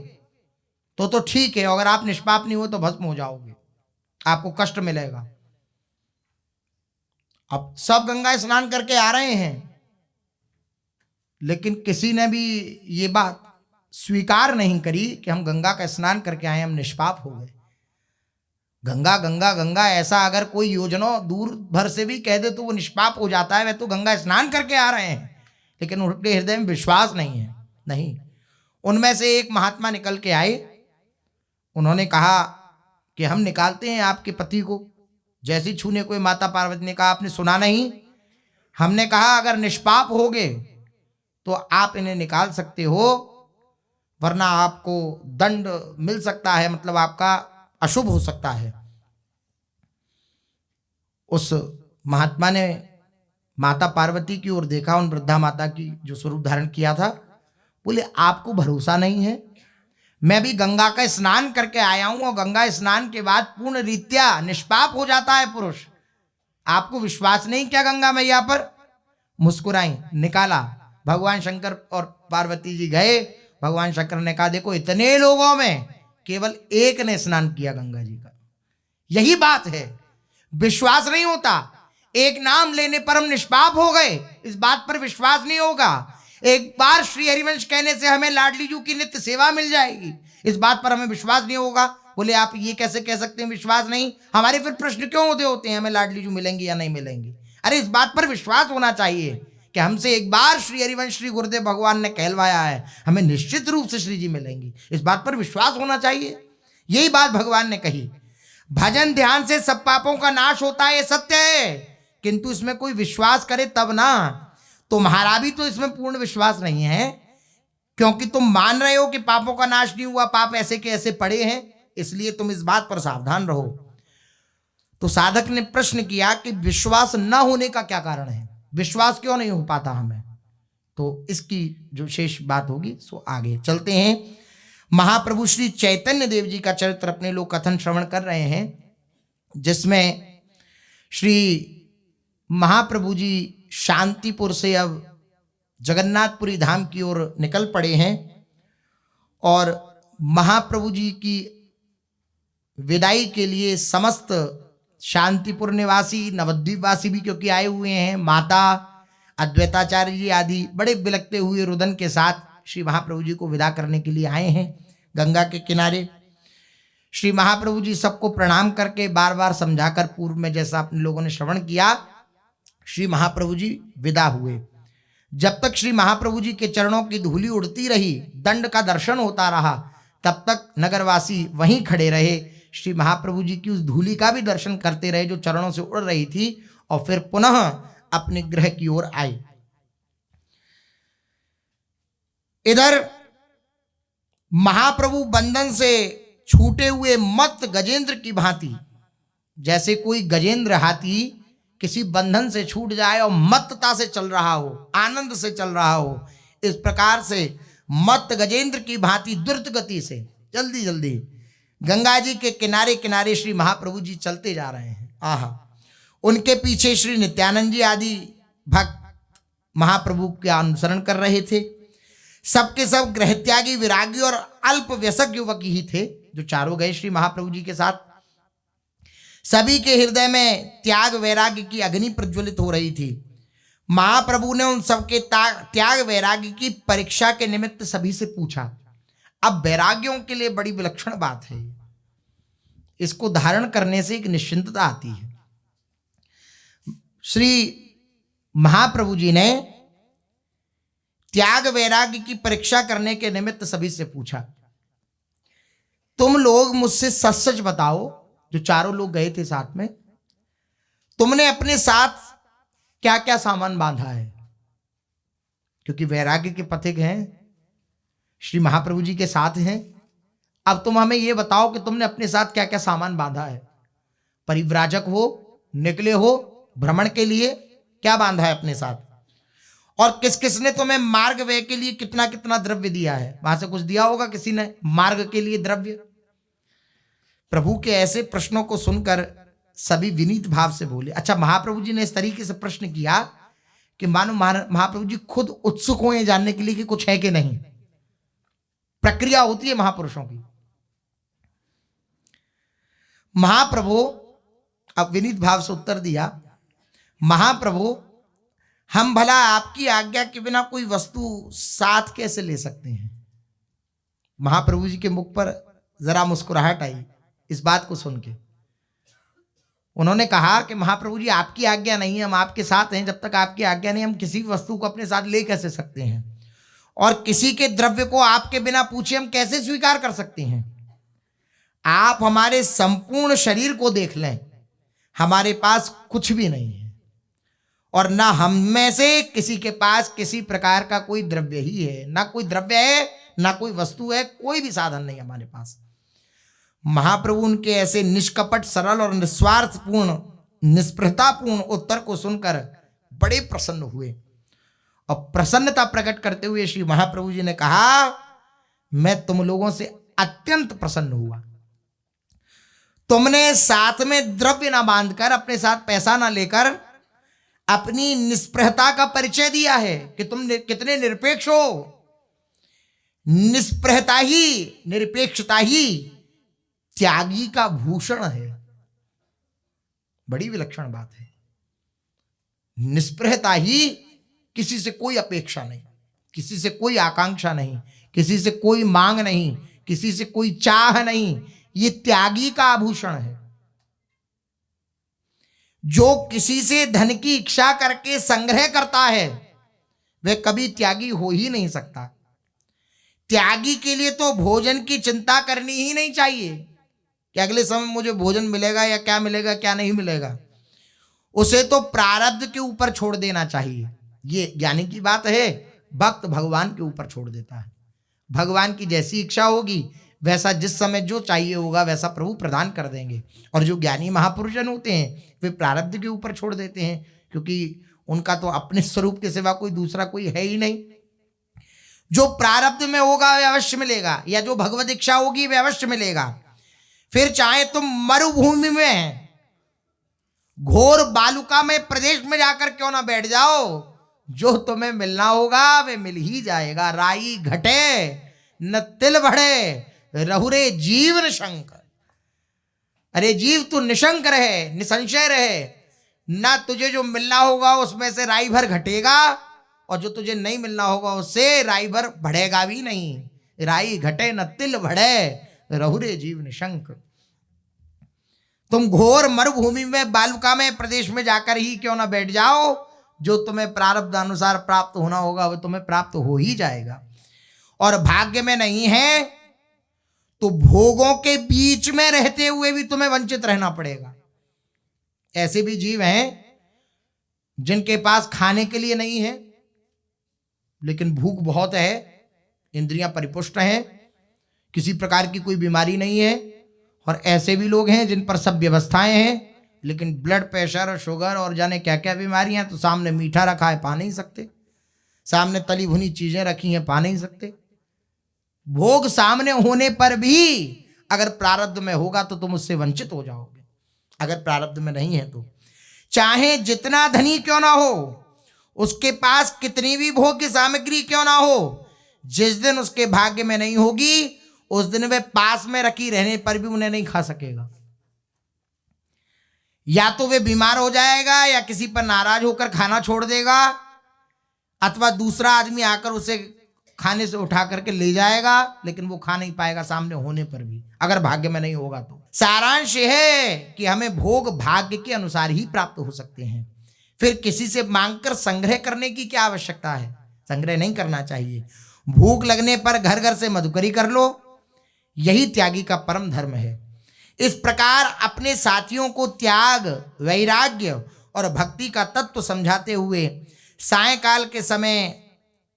तो ठीक है, अगर आप निष्पाप नहीं हो तो भस्म हो जाओगे, आपको कष्ट मिलेगा। अब सब गंगा स्नान करके आ रहे हैं, लेकिन किसी ने भी ये बात स्वीकार नहीं करी कि हम गंगा का स्नान करके आए, हम निष्पाप हो गए। गंगा गंगा गंगा ऐसा अगर कोई योजना दूर भर से भी कह दे तो वो निष्पाप हो जाता है। वे तो गंगा स्नान करके आ रहे हैं, लेकिन उनके हृदय में विश्वास नहीं है। नहीं, उनमें से एक महात्मा निकल के आए, उन्होंने कहा कि हम निकालते हैं आपके पति को। जैसी छूने कोई माता पार्वती ने कहा, आपने सुना नहीं? हमने कहा अगर निष्पाप होगे तो आप इन्हें निकाल सकते हो, वरना आपको दंड मिल सकता है, मतलब आपका अशुभ हो सकता है। उस महात्मा ने माता पार्वती की ओर देखा, उन वृद्धा माता की जो स्वरूप धारण किया था। बोले आपको भरोसा नहीं है? मैं भी गंगा का स्नान करके आया हूं, और गंगा स्नान के बाद पूर्ण रीत्या निष्पाप हो जाता है पुरुष। आपको विश्वास नहीं क्या गंगा मैया पर? मुस्कुराई, निकाला। भगवान शंकर और पार्वती जी गए। भगवान शंकर ने कहा, देखो इतने लोगों में केवल एक ने स्नान किया गंगा जी का। यही बात है, विश्वास नहीं होता। एक नाम लेने पर हम निष्पाप हो गए, इस बात पर विश्वास नहीं होगा। एक बार श्री हरिवंश कहने से हमें लाडली जू की नित्य सेवा मिल जाएगी, इस बात पर हमें विश्वास नहीं होगा। बोले आप ये कैसे कह सकते हैं विश्वास नहीं? हमारे फिर प्रश्न क्यों होते हैं हमें लाडली जू मिलेंगी या नहीं मिलेंगी? अरे इस बात पर विश्वास होना चाहिए कि हमसे एक बार श्री हरिवंश श्री गुरुदेव भगवान ने कहलवाया है, हमें निश्चित रूप से श्री जी मिलेंगी। इस बात पर विश्वास होना चाहिए यही बात भगवान ने कही। भजन ध्यान से सब पापों का नाश होता है, ये सत्य है, किंतु इसमें कोई विश्वास करे तब ना। तुम्हारा भी तो इसमें पूर्ण विश्वास नहीं है, क्योंकि तुम मान रहे हो कि पापों का नाश नहीं हुआ, पाप ऐसे के ऐसे पड़े हैं, इसलिए तुम इस बात पर सावधान रहो। तो साधक ने प्रश्न किया कि विश्वास न होने का क्या कारण है, विश्वास क्यों नहीं हो पाता हमें? तो इसकी जो शेष बात होगी सो आगे चलते हैं। महाप्रभु श्री चैतन्य देव जी का चरित्र अपने लोग कथन श्रवण कर रहे हैं, जिसमें श्री महाप्रभु जी शांतिपुर से अब जगन्नाथपुरी धाम की ओर निकल पड़े हैं, और महाप्रभु जी की विदाई के लिए समस्त शांतिपुर निवासी, नवद्वीपवासी भी क्योंकि आए हुए हैं, माता अद्वैताचार्य जी आदि बड़े बिलखते हुए रुदन के साथ श्री महाप्रभु जी को विदा करने के लिए आए हैं गंगा के किनारे। श्री महाप्रभु जी सबको प्रणाम करके बार बार समझाकर, पूर्व में जैसा अपने लोगों ने श्रवण किया, श्री महाप्रभु जी विदा हुए। जब तक श्री महाप्रभु जी के चरणों की धूली उड़ती रही, दंड का दर्शन होता रहा, तब तक नगरवासी वहीं खड़े रहे, श्री महाप्रभु जी की उस धूली का भी दर्शन करते रहे जो चरणों से उड़ रही थी, और फिर पुनः अपने गृह की ओर आए। इधर महाप्रभु बंधन से छूटे हुए मत गजेंद्र की भांति, जैसे कोई गजेंद्र हाथी किसी बंधन से छूट जाए और मत्तता से चल रहा हो, आनंद से चल रहा हो, इस प्रकार से मत गजेंद्र की भांति द्रुत गति से जल्दी जल्दी गंगा जी के किनारे किनारे श्री महाप्रभु जी चलते जा रहे हैं। आहा, उनके पीछे श्री नित्यानंद जी आदि भक्त महाप्रभु के अनुसरण कर रहे थे। सबके सब गृहत्यागी, विरागी और अल्प व्यसक युवक ही थे जो चारों गए श्री महाप्रभु जी के साथ। सभी के हृदय में त्याग वैराग्य की अग्नि प्रज्वलित हो रही थी। महाप्रभु ने उन सबके त्याग वैराग्य की परीक्षा के निमित्त सभी से पूछा। अब वैराग्यों के लिए बड़ी विलक्षण बात है, इसको धारण करने से एक निश्चिंतता आती है। श्री महाप्रभु जी ने त्याग वैराग्य की परीक्षा करने के निमित्त सभी से पूछा, तुम लोग मुझसे सच सच बताओ, जो चारों लोग गए थे साथ में, तुमने अपने साथ क्या क्या सामान बांधा है? क्योंकि वैराग्य के पथिक हैं, श्री महाप्रभु जी के साथ हैं। अब तुम हमें यह बताओ कि तुमने अपने साथ क्या क्या सामान बांधा है। परिव्राजक हो, निकले हो भ्रमण के लिए, क्या बांधा है अपने साथ? और किस किसने तुम्हें मार्ग व्यय के लिए कितना कितना द्रव्य दिया है? वहां से कुछ दिया होगा किसी ने मार्ग के लिए द्रव्य। प्रभु के ऐसे प्रश्नों को सुनकर सभी विनीत भाव से बोले। अच्छा, महाप्रभु जी ने इस तरीके से प्रश्न किया कि मानो महाप्रभु जी खुद उत्सुक हो ये जानने के लिए कि कुछ है कि नहीं। प्रक्रिया होती है महापुरुषों की। महाप्रभु अब विनीत भाव से उत्तर दिया, महाप्रभु हम भला आपकी आज्ञा के बिना कोई वस्तु साथ कैसे ले सकते हैं? महाप्रभु जी के मुख पर जरा मुस्कुराहट आई इस बात को सुन के। उन्होंने कहा कि महाप्रभु जी आपकी आज्ञा नहीं है, हम आपके साथ हैं, जब तक आपकी आज्ञा नहीं हम किसी वस्तु को अपने साथ ले कैसे सकते हैं? और किसी के द्रव्य को आपके बिना पूछे हम कैसे स्वीकार कर सकते हैं? आप हमारे संपूर्ण शरीर को देख लें, हमारे पास कुछ भी नहीं है, और ना हम में से किसी के पास किसी प्रकार का कोई द्रव्य ही है। ना कोई द्रव्य है, ना कोई वस्तु है, कोई भी साधन नहीं हमारे पास। महाप्रभु उनके ऐसे निष्कपट, सरल और निस्वार्थपूर्ण, निस्पृहतापूर्ण उत्तर को सुनकर बड़े प्रसन्न हुए, और प्रसन्नता प्रकट करते हुए श्री महाप्रभु जी ने कहा, मैं तुम लोगों से अत्यंत प्रसन्न हुआ। तुमने साथ में द्रव्य ना बांधकर, अपने साथ पैसा ना लेकर अपनी निष्पृहता का परिचय दिया है कि तुम कितने निरपेक्ष हो। निष्पृहता ही, निरपेक्षता ही त्यागी का भूषण है। बड़ी विलक्षण बात है। निष्पृहता ही, किसी से कोई अपेक्षा नहीं, किसी से कोई आकांक्षा नहीं, किसी से कोई मांग नहीं, किसी से कोई चाह नहीं, ये त्यागी का आभूषण है। जो किसी से धन की इच्छा करके संग्रह करता है वह कभी त्यागी हो ही नहीं सकता। त्यागी के लिए तो भोजन की चिंता करनी ही नहीं चाहिए। कि अगले समय मुझे भोजन मिलेगा या क्या मिलेगा क्या नहीं मिलेगा, उसे तो प्रारब्ध के ऊपर छोड़ देना चाहिए। ये ज्ञानी की बात है। भक्त भगवान के ऊपर छोड़ देता है। भगवान की जैसी इच्छा होगी वैसा जिस समय जो चाहिए होगा वैसा प्रभु प्रदान कर देंगे। और जो ज्ञानी महापुरुषजन होते हैं वे प्रारब्ध के ऊपर छोड़ देते हैं, क्योंकि उनका तो अपने स्वरूप के सिवा कोई दूसरा कोई है ही नहीं। जो प्रारब्ध में होगा वे अवश्य मिलेगा, या जो भगवत इच्छा होगी वे अवश्य मिलेगा। फिर चाहे तुम मरुभूमि में घोर बालुका में प्रदेश में जाकर क्यों ना बैठ जाओ, जो तुम्हें मिलना होगा वे मिल ही जाएगा। राई घटे न तिल बढ़े, रहुरे जीव निशंक। अरे जीव तू निशंक रहे, निसंशय रहे। ना तुझे जो मिलना होगा उसमें से राई भर घटेगा, और जो तुझे नहीं मिलना होगा उससे राई भर बढ़ेगा भी नहीं। राई घटे न तिल बढ़े, रहुरे जीव निशंक। तुम घोर मरुभूमि में बालुका में प्रदेश में जाकर ही क्यों ना बैठ जाओ, जो तुम्हें प्रारब्ध अनुसार प्राप्त होना होगा वो तुम्हें प्राप्त हो ही जाएगा। और भाग्य में नहीं है तो भोगों के बीच में रहते हुए भी तुम्हें वंचित रहना पड़ेगा। ऐसे भी जीव हैं जिनके पास खाने के लिए नहीं है लेकिन भूख बहुत है, इंद्रियां परिपुष्ट हैं, किसी प्रकार की कोई बीमारी नहीं है। और ऐसे भी लोग हैं जिन पर सब व्यवस्थाएं हैं लेकिन ब्लड प्रेशर और शुगर और जाने क्या क्या बीमारियां, तो सामने मीठा रखा है पा नहीं सकते, सामने तली भुनी चीजें रखी हैं पा नहीं सकते। भोग सामने होने पर भी अगर प्रारब्ध में होगा तो तुम उससे वंचित हो जाओगे, अगर प्रारब्ध में नहीं है तो। चाहे जितना धनी क्यों ना हो, उसके पास कितनी भी भोग की सामग्री क्यों ना हो, जिस दिन उसके भाग्य में नहीं होगी उस दिन वे पास में रखी रहने पर भी उन्हें नहीं खा सकेगा। या तो वे बीमार हो जाएगा, या किसी पर नाराज होकर खाना छोड़ देगा, अथवा दूसरा आदमी आकर उसे खाने से उठा करके ले जाएगा, लेकिन वो खा नहीं पाएगा सामने होने पर भी, अगर भाग्य में नहीं होगा तो। सारांश है कि हमें भोग भाग्य के अनुसार ही प्राप्त हो सकते हैं। फिर किसी से मांगकर संग्रह करने की क्या आवश्यकता है, संग्रह नहीं करना चाहिए। भूख लगने पर घर घर से मधुकरी कर लो, यही त्यागी का परम धर्म है। इस प्रकार अपने साथियों को त्याग, वैराग्य और भक्ति का तत्व समझाते हुए सायंकाल के समय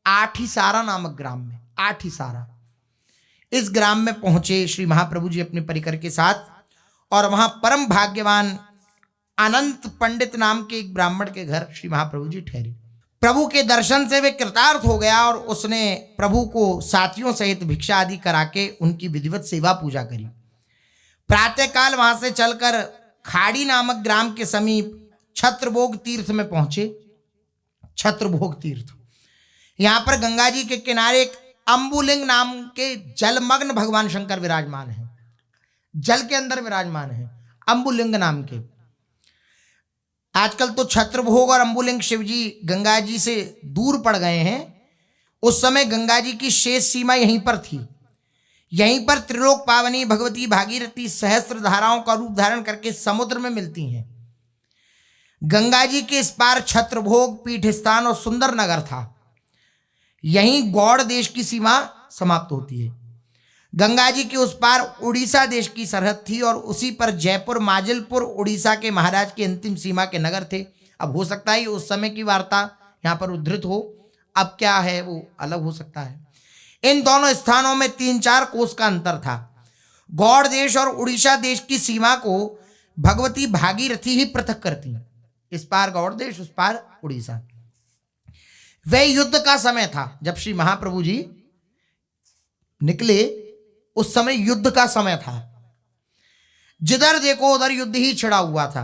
आठीसारा नामक ग्राम में, आठीसारा इस ग्राम में पहुंचे श्री महाप्रभु जी अपने परिकर के साथ। और वहां परम भाग्यवान अनंत पंडित नाम के एक ब्राह्मण के घर श्री महाप्रभु जी ठहरे। प्रभु के दर्शन से वे कृतार्थ हो गया और उसने प्रभु को साथियों सहित भिक्षा आदि करा के उनकी विधिवत सेवा पूजा करी। प्रातःकाल वहां से चलकर खाड़ी नामक ग्राम के समीप छत्रभोग तीर्थ में पहुंचे। छत्रभोग तीर्थ, यहां पर गंगा जी के किनारे एक अम्बुलिंग नाम के जलमग्न भगवान शंकर विराजमान है, जल के अंदर विराजमान है, अम्बुलिंग नाम के। आजकल तो छत्रभोग और अम्बुलिंग शिव जी गंगा जी से दूर पड़ गए हैं। उस समय गंगा जी की शेष सीमा यहीं पर थी। यहीं पर त्रिलोक पावनी भगवती भागीरथी सहस्त्र धाराओं का रूप धारण करके समुद्र में मिलती हैं। गंगा जी के इस पार छत्रभोग पीठ स्थान और सुंदर नगर था। यहीं गौड़ देश की सीमा समाप्त होती है। गंगा जी के उस पार उड़ीसा देश की सरहद थी और उसी पर जयपुर माजिलपुर उड़ीसा के महाराज की अंतिम सीमा के नगर थे। अब हो सकता है उस समय की वार्ता यहाँ पर उद्धृत हो, अब क्या है वो अलग हो सकता है। इन दोनों स्थानों में 3-4 कोस का अंतर था। गौड़ देश और उड़ीसा देश की सीमा को भगवती भागीरथी ही पृथक करती हैं, इस पार गौड़ देश उस पार उड़ीसा। वह युद्ध का समय था जब श्री महाप्रभु जी निकले, उस समय युद्ध का समय था। जिधर देखो उधर युद्ध ही छिड़ा हुआ था।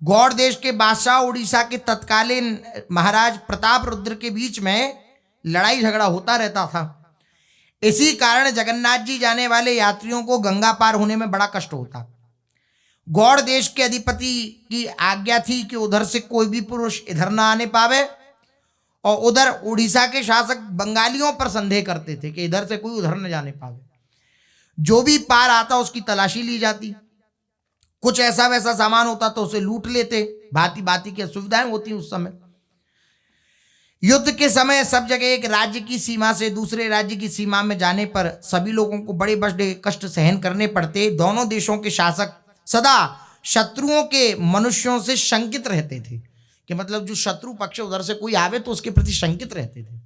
गौड़ देश के बादशाह उड़ीसा के तत्कालीन महाराज प्रताप रुद्र के बीच में लड़ाई झगड़ा होता रहता था। इसी कारण जगन्नाथ जी जाने वाले यात्रियों को गंगा पार होने में बड़ा कष्ट होता। गौड़ देश के अधिपति की आज्ञा थी कि उधर से कोई भी पुरुष इधर ना आने पावे, और उधर उड़ीसा के शासक बंगालियों पर संदेह करते थे कि इधर से कोई उधर न जाने पावे। जो भी पार आता उसकी तलाशी ली जाती, कुछ ऐसा वैसा सामान होता तो उसे लूट लेते, भांति भांति की सुविधाएं होती उस समय। युद्ध के समय सब जगह एक राज्य की सीमा से दूसरे राज्य की सीमा में जाने पर सभी लोगों को बड़े बड़े कष्ट सहन करने पड़ते। दोनों देशों के शासक सदा शत्रुओं के मनुष्यों से शंकित रहते थे, कि मतलब जो शत्रु पक्ष उधर से कोई आवे तो उसके प्रति शंकित रहते थे।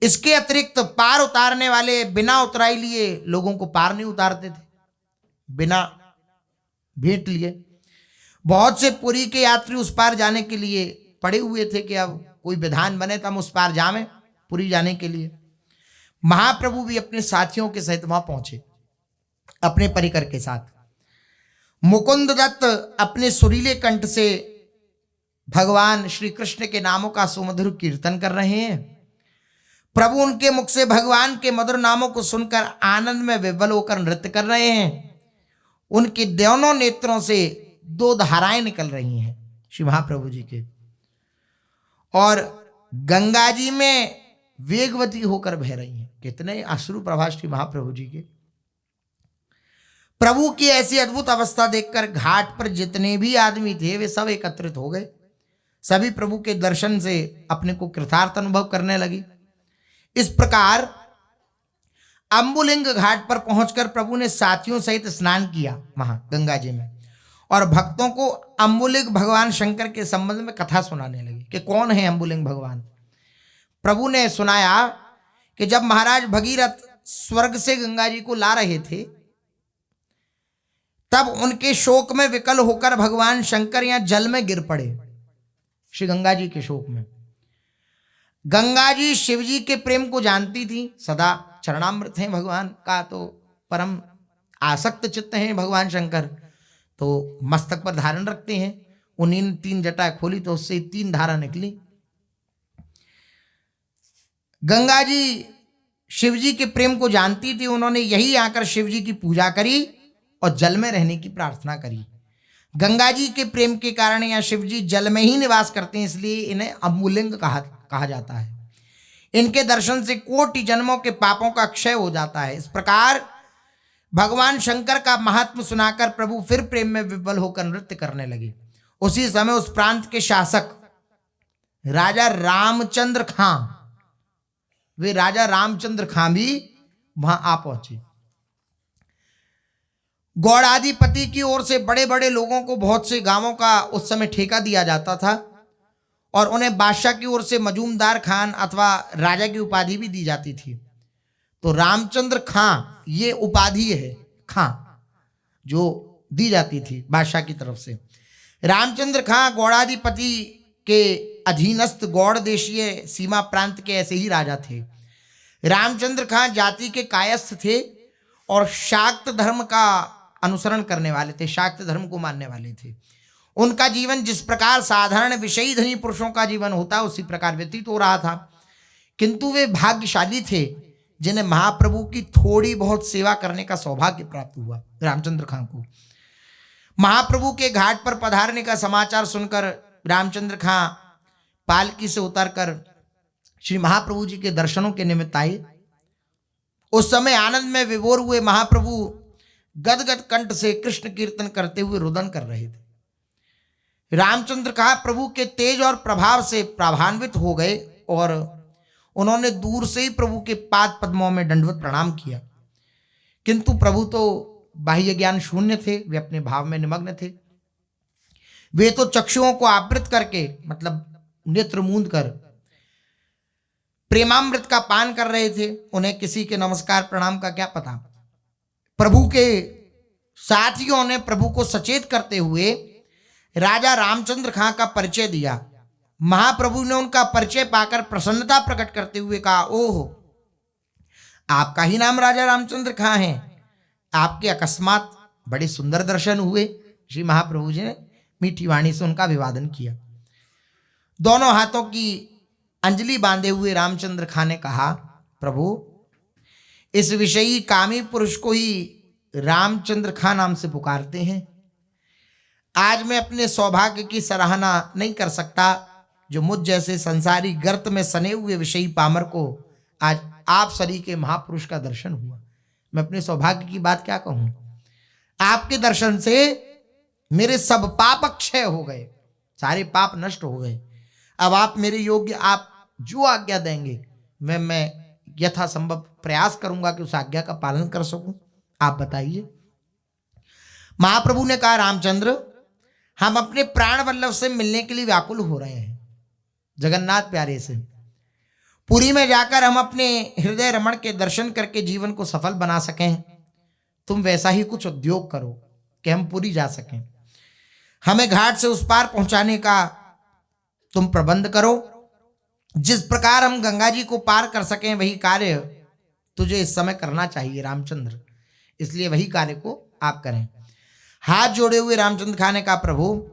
इसके अतिरिक्त पार उतारने वाले बिना उतराई लिए लोगों को पार नहीं उतारते थे, बिना भेंट लिए। बहुत से पुरी के यात्री उस पार जाने के लिए पड़े हुए थे कि अब कोई विधान बने तो हम उस पार जावें पुरी जाने के लिए। महाप्रभु भी अपने साथियों के सहित वहां पहुंचे, अपने परिकर के साथ। मुकुंद दत्त अपने सुरीले कंठ से भगवान श्री कृष्ण के नामों का सुमधुर कीर्तन कर रहे हैं। प्रभु उनके मुख से भगवान के मधुर नामों को सुनकर आनंद में विह्वल होकर नृत्य कर रहे हैं। उनके दोनों नेत्रों से दो धाराएं निकल रही हैं श्री महाप्रभु जी के, और गंगा जी में वेगवती होकर बह रही हैं। कितने अश्रु प्रभा श्री महाप्रभु जी के। प्रभु की ऐसी अद्भुत अवस्था देखकर घाट पर जितने भी आदमी थे वे सब एकत्रित हो गए। सभी प्रभु के दर्शन से अपने को कृतार्थ अनुभव करने लगी। इस प्रकार अम्बुलिंग घाट पर पहुंचकर प्रभु ने साथियों सहित स्नान किया वहां गंगा जी में, और भक्तों को अम्बुलिंग भगवान शंकर के संबंध में कथा सुनाने लगे कि कौन है अम्बुलिंग भगवान। प्रभु ने सुनाया कि जब महाराज भगीरथ स्वर्ग से गंगा जी को ला रहे थे तब उनके शोक में विकल होकर भगवान शंकर यहां जल में गिर पड़े। श्री गंगा जी के शोक में गंगा जी शिव जी के प्रेम को जानती थी, सदा चरणामृत हैं भगवान का, तो परम आसक्त चित्त हैं भगवान शंकर, तो मस्तक पर धारण रखते हैं। उन्हीं 3 जटा खोली तो उससे 3 धारा निकली। गंगा जी शिव जी के प्रेम को जानती थी, उन्होंने यही आकर शिव जी की पूजा करी और जल में रहने की प्रार्थना करी। गंगा जी के प्रेम के कारण या शिव जी जल में ही निवास करते हैं, इसलिए इन्हें अम्बुलिंग कहा जाता है। इनके दर्शन से कोटि जन्मों के पापों का क्षय हो जाता है। इस प्रकार भगवान शंकर का महात्म सुनाकर प्रभु फिर प्रेम में विह्वल होकर नृत्य करने लगे। उसी समय उस प्रांत के शासक राजा रामचंद्र खां, वे राजा रामचंद्र खां भी वहां आ पहुंचे। गौड़ाधिपति की ओर से बड़े बड़े लोगों को बहुत से गांवों का उस समय ठेका दिया जाता था और उन्हें बादशाह की ओर से मजूमदार खान अथवा राजा की उपाधि भी दी जाती थी। तो रामचंद्र खां ये उपाधि है, खां जो दी जाती थी बादशाह की तरफ से। रामचंद्र खां गौड़ाधिपति के अधीनस्थ गौड़ देशीय सीमा प्रांत के ऐसे ही राजा थे। रामचंद्र खां जाति के कायस्थ थे और शाक्त धर्म का अनुसरण करने वाले थे, शाक्त धर्म को मानने वाले थे। उनका जीवन जिस प्रकार साधारण विषयी धनी पुरुषों का जीवन होता है उसी प्रकार व्यतीत हो रहा था, किंतु वे भाग्यशाली थे जिन्हें महाप्रभु की थोड़ी बहुत सेवा करने का सौभाग्य प्राप्त हुआ। रामचंद्र खां को महाप्रभु के घाट पर पधारने का समाचार सुनकर रामचंद्र खां पालकी से उतरकर श्री महाप्रभु जी के दर्शनों के निमित्त आए। उस समय आनंद में विभोर हुए महाप्रभु गदगद कंठ से कृष्ण कीर्तन करते हुए रुदन कर रहे थे। रामचंद्र खां प्रभु के तेज और प्रभाव से प्रभान्वित हो गए और उन्होंने दूर से ही प्रभु के पाद पद्मों में दंडवत प्रणाम किया, किंतु प्रभु तो बाह्य ज्ञान शून्य थे, वे अपने भाव में निमग्न थे। वे तो चक्षुओं को आवृत करके मतलब नेत्र मूंद कर प्रेमामृत का पान कर रहे थे। उन्हें किसी के नमस्कार प्रणाम का क्या पता। प्रभु के साथियों ने प्रभु को सचेत करते हुए राजा रामचंद्र खां का परिचय दिया। महाप्रभु ने उनका परिचय पाकर प्रसन्नता प्रकट करते हुए कहा, ओह, आपका ही नाम राजा रामचंद्र खां है, आपके अकस्मात बड़े सुंदर दर्शन हुए। श्री महाप्रभु जी ने मीठी वाणी से उनका अभिवादन किया। दोनों हाथों की अंजलि बांधे हुए रामचंद्र खां ने कहा, प्रभु, इस विषयी कामी पुरुष को ही रामचंद्र खां नाम से पुकारते हैं। आज मैं अपने सौभाग्य की सराहना नहीं कर सकता जो मुझ जैसे संसारी गर्त में सने हुए विषयी पामर को आज आप सरी के महापुरुष का दर्शन हुआ। मैं अपने सौभाग्य की बात क्या कहूं। आपके दर्शन से मेरे सब पाप क्षय हो गए, सारे पाप नष्ट हो गए। अब आप मेरे योग्य, आप जो आज्ञा देंगे मैं यथासंभव प्रयास करूंगा कि उस आज्ञा का पालन कर सकूं। आप बताइए। महाप्रभु ने कहा, रामचंद्र, हम अपने प्राण वल्लभ से मिलने के लिए व्याकुल हो रहे हैं, जगन्नाथ प्यारे से। पुरी में जाकर हम अपने हृदय रमण के दर्शन करके जीवन को सफल बना सकें। तुम वैसा ही कुछ उद्योग करो कि हम पुरी जा सकें। हमें घाट से उस पार पहुंचाने का तुम प्रबंध करो। जिस प्रकार हम गंगा जी को पार कर सकें वही कार्य तुझे इस समय करना चाहिए रामचंद्र, इसलिए वही कार्य को आप करें। हाथ जोड़े हुए रामचंद्र खां ने कहा, प्रभु,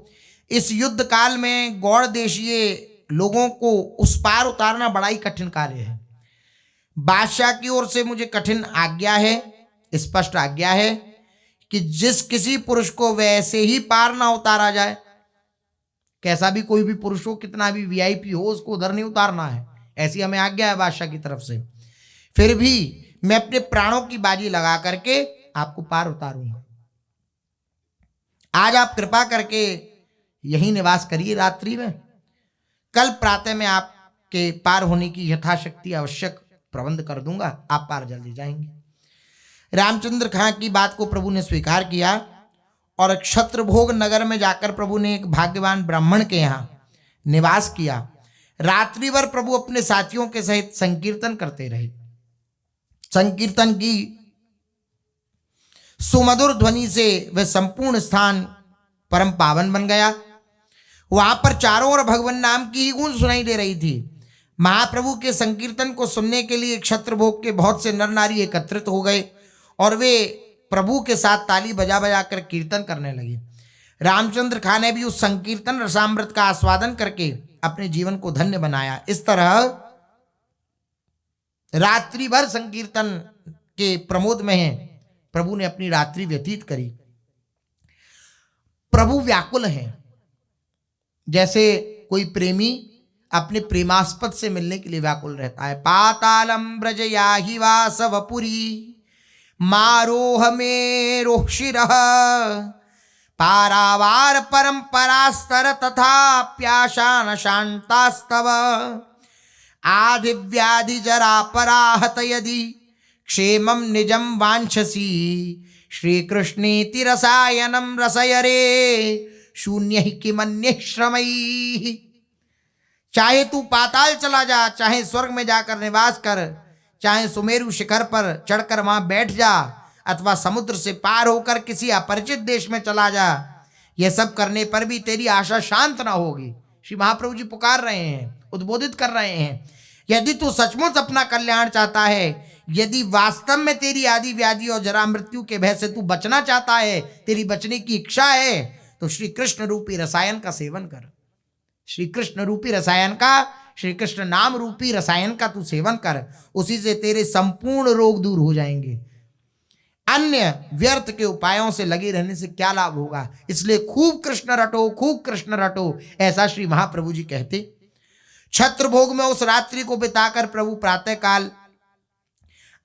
इस युद्ध काल में गौड़ देशीय लोगों को उस पार उतारना बड़ा ही कठिन कार्य है। बादशाह की ओर से मुझे कठिन आज्ञा है, स्पष्ट आज्ञा है कि जिस किसी पुरुष को वैसे ही पार ना उतारा जाए, कैसा भी कोई भी पुरुष हो, कितना भी वीआईपी हो, उसको उधर नहीं उतारना है, ऐसी हमें आज्ञा है बादशाह की तरफ से। फिर भी मैं अपने प्राणों की बाजी लगा करके आपको पार उतारूंगा। आज आप कृपा करके यहीं निवास करिए रात्रि में, कल प्रातः में आपके पार होने की यथाशक्ति आवश्यक प्रबंध कर दूंगा, आप पार जल्दी जाएंगे। रामचंद्र खां की बात को प्रभु ने स्वीकार किया और क्षत्रभोग नगर में जाकर प्रभु ने एक भाग्यवान ब्राह्मण के यहाँ निवास किया। रात्रि भर प्रभु अपने साथियों के सहित संकीर्तन करते रहे। संकीर्तन की सुमधुर ध्वनि से वह संपूर्ण स्थान परम पावन बन गया। वहां पर चारों ओर भगवान नाम की ही गूंज सुनाई दे रही थी। महाप्रभु के संकीर्तन को सुनने के लिए क्षत्रभोग के बहुत से नर नारी एकत्रित हो गए और वे प्रभु के साथ ताली बजा बजा कर कीर्तन करने लगे। रामचंद्र खां ने भी उस संकीर्तन रसामृत का आस्वादन करके अपने जीवन को धन्य बनाया। इस तरह रात्रि भर संकीर्तन के प्रमोद में है प्रभु ने अपनी रात्रि व्यतीत करी। प्रभु व्याकुल हैं, जैसे कोई प्रेमी अपने प्रेमास्पद से मिलने के लिए व्याकुल रहता है। पातालम ब्रज याहि वासवपुरी मारोह मेरोह शिरः पारावार परंपरास्तर तथा प्याशान शांतास्तव आदिव्याधि जरा पराहत यदि क्षेमं निजं वांछसी श्री कृष्णेति रसायनम रसय रे शून्य ही किमन्य श्रमैः। चाहे तू पाताल चला जा, चाहे स्वर्ग में जाकर निवास कर, चाहे सुमेरु शिखर पर चढ़कर वहां बैठ जा, अथवा समुद्र से पार होकर किसी अपरिचित देश में चला जा, यह सब करने पर भी तेरी आशा शांत ना होगी। श्री महाप्रभु जी पुकार रहे हैं, उद्बोधित कर रहे हैं। यदि तू सचमुच अपना कल्याण चाहता है, यदि वास्तव में तेरी आदि व्याधि और जरा मृत्यु के भय से तू बचना चाहता है, तेरी बचने की इच्छा है, तो श्री कृष्ण रूपी रसायन का सेवन कर। श्री कृष्ण रूपी रसायन का, श्री कृष्ण नाम रूपी रसायन का तू सेवन कर, उसी से तेरे संपूर्ण रोग दूर हो जाएंगे। अन्य व्यर्थ के उपायों से लगे रहने से क्या लाभ होगा। इसलिए खूब कृष्ण रटो, खूब कृष्ण रटो, ऐसा श्री महाप्रभु जी कहते। छत्रभोग में उस रात्रि को बिताकर प्रभु प्रातःकाल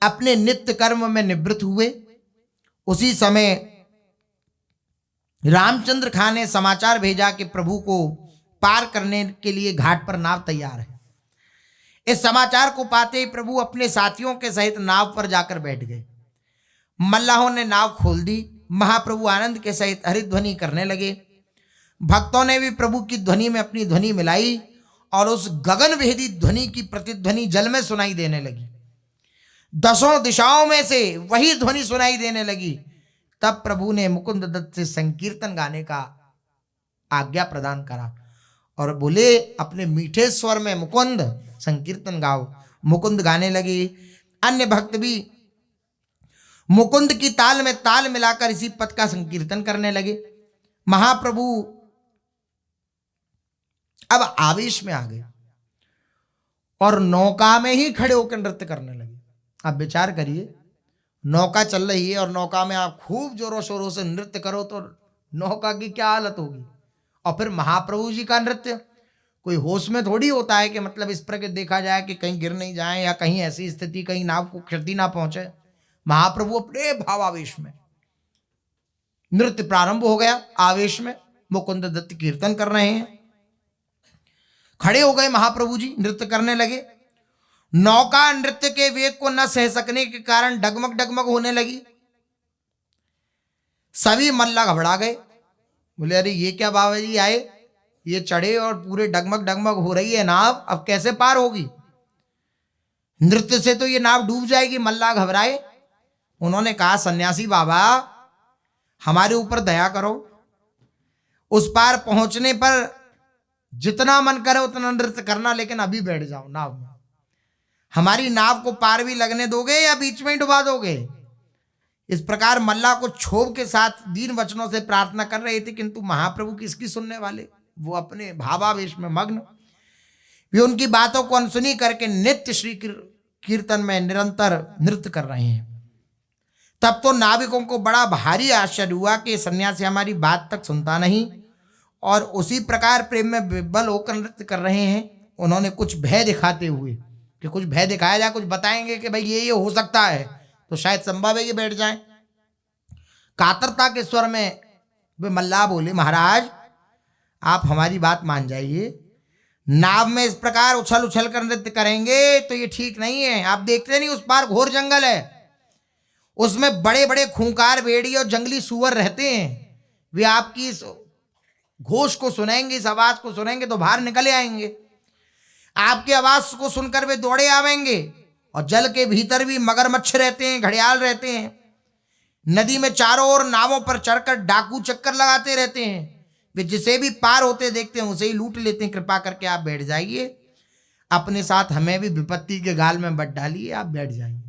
अपने नित्य कर्म में निवृत्त हुए। उसी समय रामचंद्र खां ने समाचार भेजा कि प्रभु को पार करने के लिए घाट पर नाव तैयार है। इस समाचार को पाते ही प्रभु अपने साथियों के सहित नाव पर जाकर बैठ गए। मल्लाहों ने नाव खोल दी। महाप्रभु आनंद के सहित हरिध्वनि करने लगे। भक्तों ने भी प्रभु की ध्वनि में अपनी ध्वनि मिलाई और उस गगन भेदी ध्वनि की प्रतिध्वनि जल में सुनाई देने लगी। दसों दिशाओं में से वही ध्वनि सुनाई देने लगी। तब प्रभु ने मुकुंद दत्त से संकीर्तन गाने का आज्ञा प्रदान करा और बोले, अपने मीठे स्वर में मुकुंद संकीर्तन गाओ। मुकुंद गाने लगे। अन्य भक्त भी मुकुंद की ताल में ताल मिलाकर इसी पद का संकीर्तन करने लगे। महाप्रभु अब आवेश में आ गए और नौका में ही खड़े होकर नृत्य करने लगे। अब विचार करिए, नौका चल रही है और नौका में आप खूब जोरों शोरों से नृत्य करो तो नौका की क्या हालत होगी। और फिर महाप्रभु जी का नृत्य कोई होश में थोड़ी होता है कि मतलब इस प्रकार देखा जाए कि कहीं गिर नहीं जाए या कहीं ऐसी स्थिति, कहीं नाव को क्षति ना पहुंचे। महाप्रभु अपने भावावेश में, नृत्य प्रारंभ हो गया। आवेश में मुकुंद दत्त कीर्तन कर रहे हैं। खड़े हो गए महाप्रभु जी, नृत्य करने लगे। नौका नृत्य के वेग को न सह सकने के कारण डगमग डगमग होने लगी। सभी मल्ला घबरा गए, बोले अरे ये क्या बाबा जी आए, ये चढ़े और पूरे डगमग डगमग हो रही है नाव, अब कैसे पार होगी, नृत्य से तो ये नाव डूब जाएगी। मल्ला घबराए। उन्होंने कहा सन्यासी बाबा हमारे ऊपर दया करो, उस पार पहुंचने पर जितना मन करे उतना नृत्य करना, लेकिन अभी बैठ जाओ नाव में। हमारी नाव को पार भी लगने दोगे या बीच में ही डुबा दोगे। इस प्रकार मल्ला को क्षोभ के साथ दीन वचनों से प्रार्थना कर रहे थे, किंतु महाप्रभु किसकी सुनने वाले, वो अपने भावावेश में मग्न। वे उनकी बातों को अनसुनी करके नित्य श्री कीर्तन में निरंतर नृत्य कर रहे हैं। तब तो नाविकों को बड़ा भारी आश्चर्य हुआ कि सन्यासी हमारी बात तक सुनता नहीं और उसी प्रकार प्रेम में विह्वल होकर नृत्य कर रहे हैं। उन्होंने कुछ भय दिखाते हुए कि कुछ भय दिखाया जाए, कुछ बताएंगे कि भाई ये हो सकता है तो शायद संभव है कि बैठ जाएं। कातरता के स्वर में वे मल्लाह बोले महाराज आप हमारी बात मान जाइए, नाव में इस प्रकार उछल उछल कर नृत्य करेंगे तो ये ठीक नहीं है। आप देखते नहीं उस पार घोर जंगल है, उसमें बड़े बड़े खूंखार भेड़िए और जंगली सूअर रहते हैं। वे आपकी इस घोष को सुनेंगे, इस आवाज को सुनेंगे तो बाहर निकले आएंगे। आपकी आवाज को सुनकर वे दौड़े आवेंगे। और जल के भीतर भी मगरमच्छ रहते हैं, घड़ियाल रहते हैं। नदी में चारों ओर नावों पर चढ़कर डाकू चक्कर लगाते रहते हैं। वे जिसे भी पार होते देखते हैं उसे ही लूट लेते हैं। कृपा करके आप बैठ जाइए, अपने साथ हमें भी विपत्ति के गाल में बट डालिए, आप बैठ जाइए।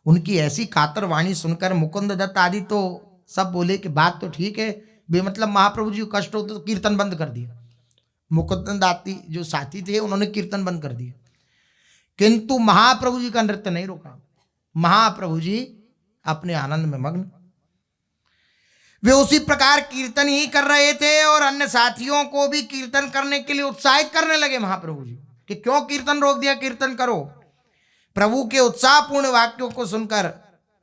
उनकी ऐसी कातर वाणी सुनकर मुकुंद दत्त आदि तो सब बोले कि बात तो ठीक है, बेमतलब महाप्रभु जी को कष्ट हो तो कीर्तन बंद कर दिया। मुकुंद दत्त जो साथी थे उन्होंने कीर्तन बंद कर दिया, किंतु महाप्रभु जी का नृत्य नहीं रोका। महाप्रभु जी अपने आनंद में मग्न, वे उसी प्रकार कीर्तन ही कर रहे थे और अन्य साथियों को भी कीर्तन करने के लिए उत्साहित करने लगे महाप्रभु जी कि क्यों कीर्तन रोक दिया, कीर्तन करो। प्रभु के उत्साहपूर्ण वाक्यों को सुनकर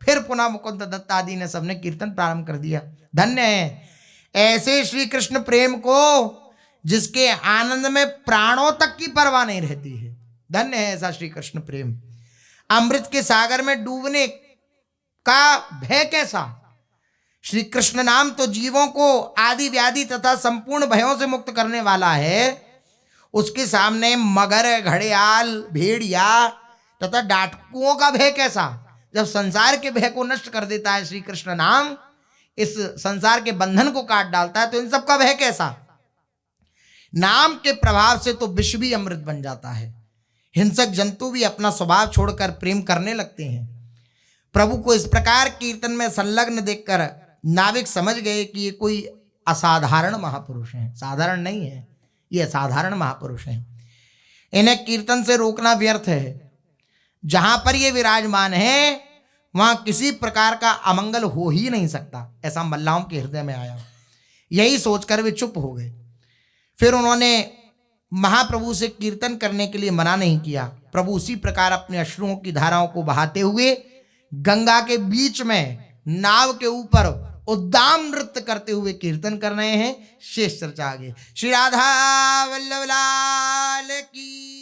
फिर पुनः मुकुंद दत्त आदि ने सबने कीर्तन प्रारंभ कर दिया। धन्य है ऐसे श्री कृष्ण प्रेम को जिसके आनंद में प्राणों तक की परवाह नहीं रहती है। धन्य है ऐसा श्री कृष्ण प्रेम। अमृत के सागर में डूबने का भय कैसा। श्री कृष्ण नाम तो जीवों को आदि व्याधि तथा संपूर्ण भयों से मुक्त करने वाला है। उसके सामने मगर, घड़ियाल, भेड़िया तथा डाकुओं का भय कैसा। जब संसार के भय को नष्ट कर देता है श्री कृष्ण नाम, इस संसार के बंधन को काट डालता है, तो इन सब का भय कैसा। नाम के प्रभाव से तो विश्व भी अमृत बन जाता है। हिंसक जंतु भी अपना स्वभाव छोड़कर प्रेम करने लगते हैं। प्रभु को इस प्रकार कीर्तन में संलग्न देखकर नाविक समझ गए कि ये कोई असाधारण महापुरुष हैं, साधारण नहीं है, ये असाधारण महापुरुष हैं। इन्हें कीर्तन से रोकना व्यर्थ है। जहां पर ये विराजमान है वहां किसी प्रकार का अमंगल हो ही नहीं सकता, ऐसा मल्लाहों के हृदय में आया। यही सोचकर वे चुप हो गए। फिर उन्होंने महाप्रभु से कीर्तन करने के लिए मना नहीं किया। प्रभु उसी प्रकार अपने अश्रुओं की धाराओं को बहाते हुए गंगा के बीच में नाव के ऊपर उद्दाम नृत्य करते हुए कीर्तन कर रहे हैं। शेष चर्चा आगे। श्री राधा वल्लभ लाल की।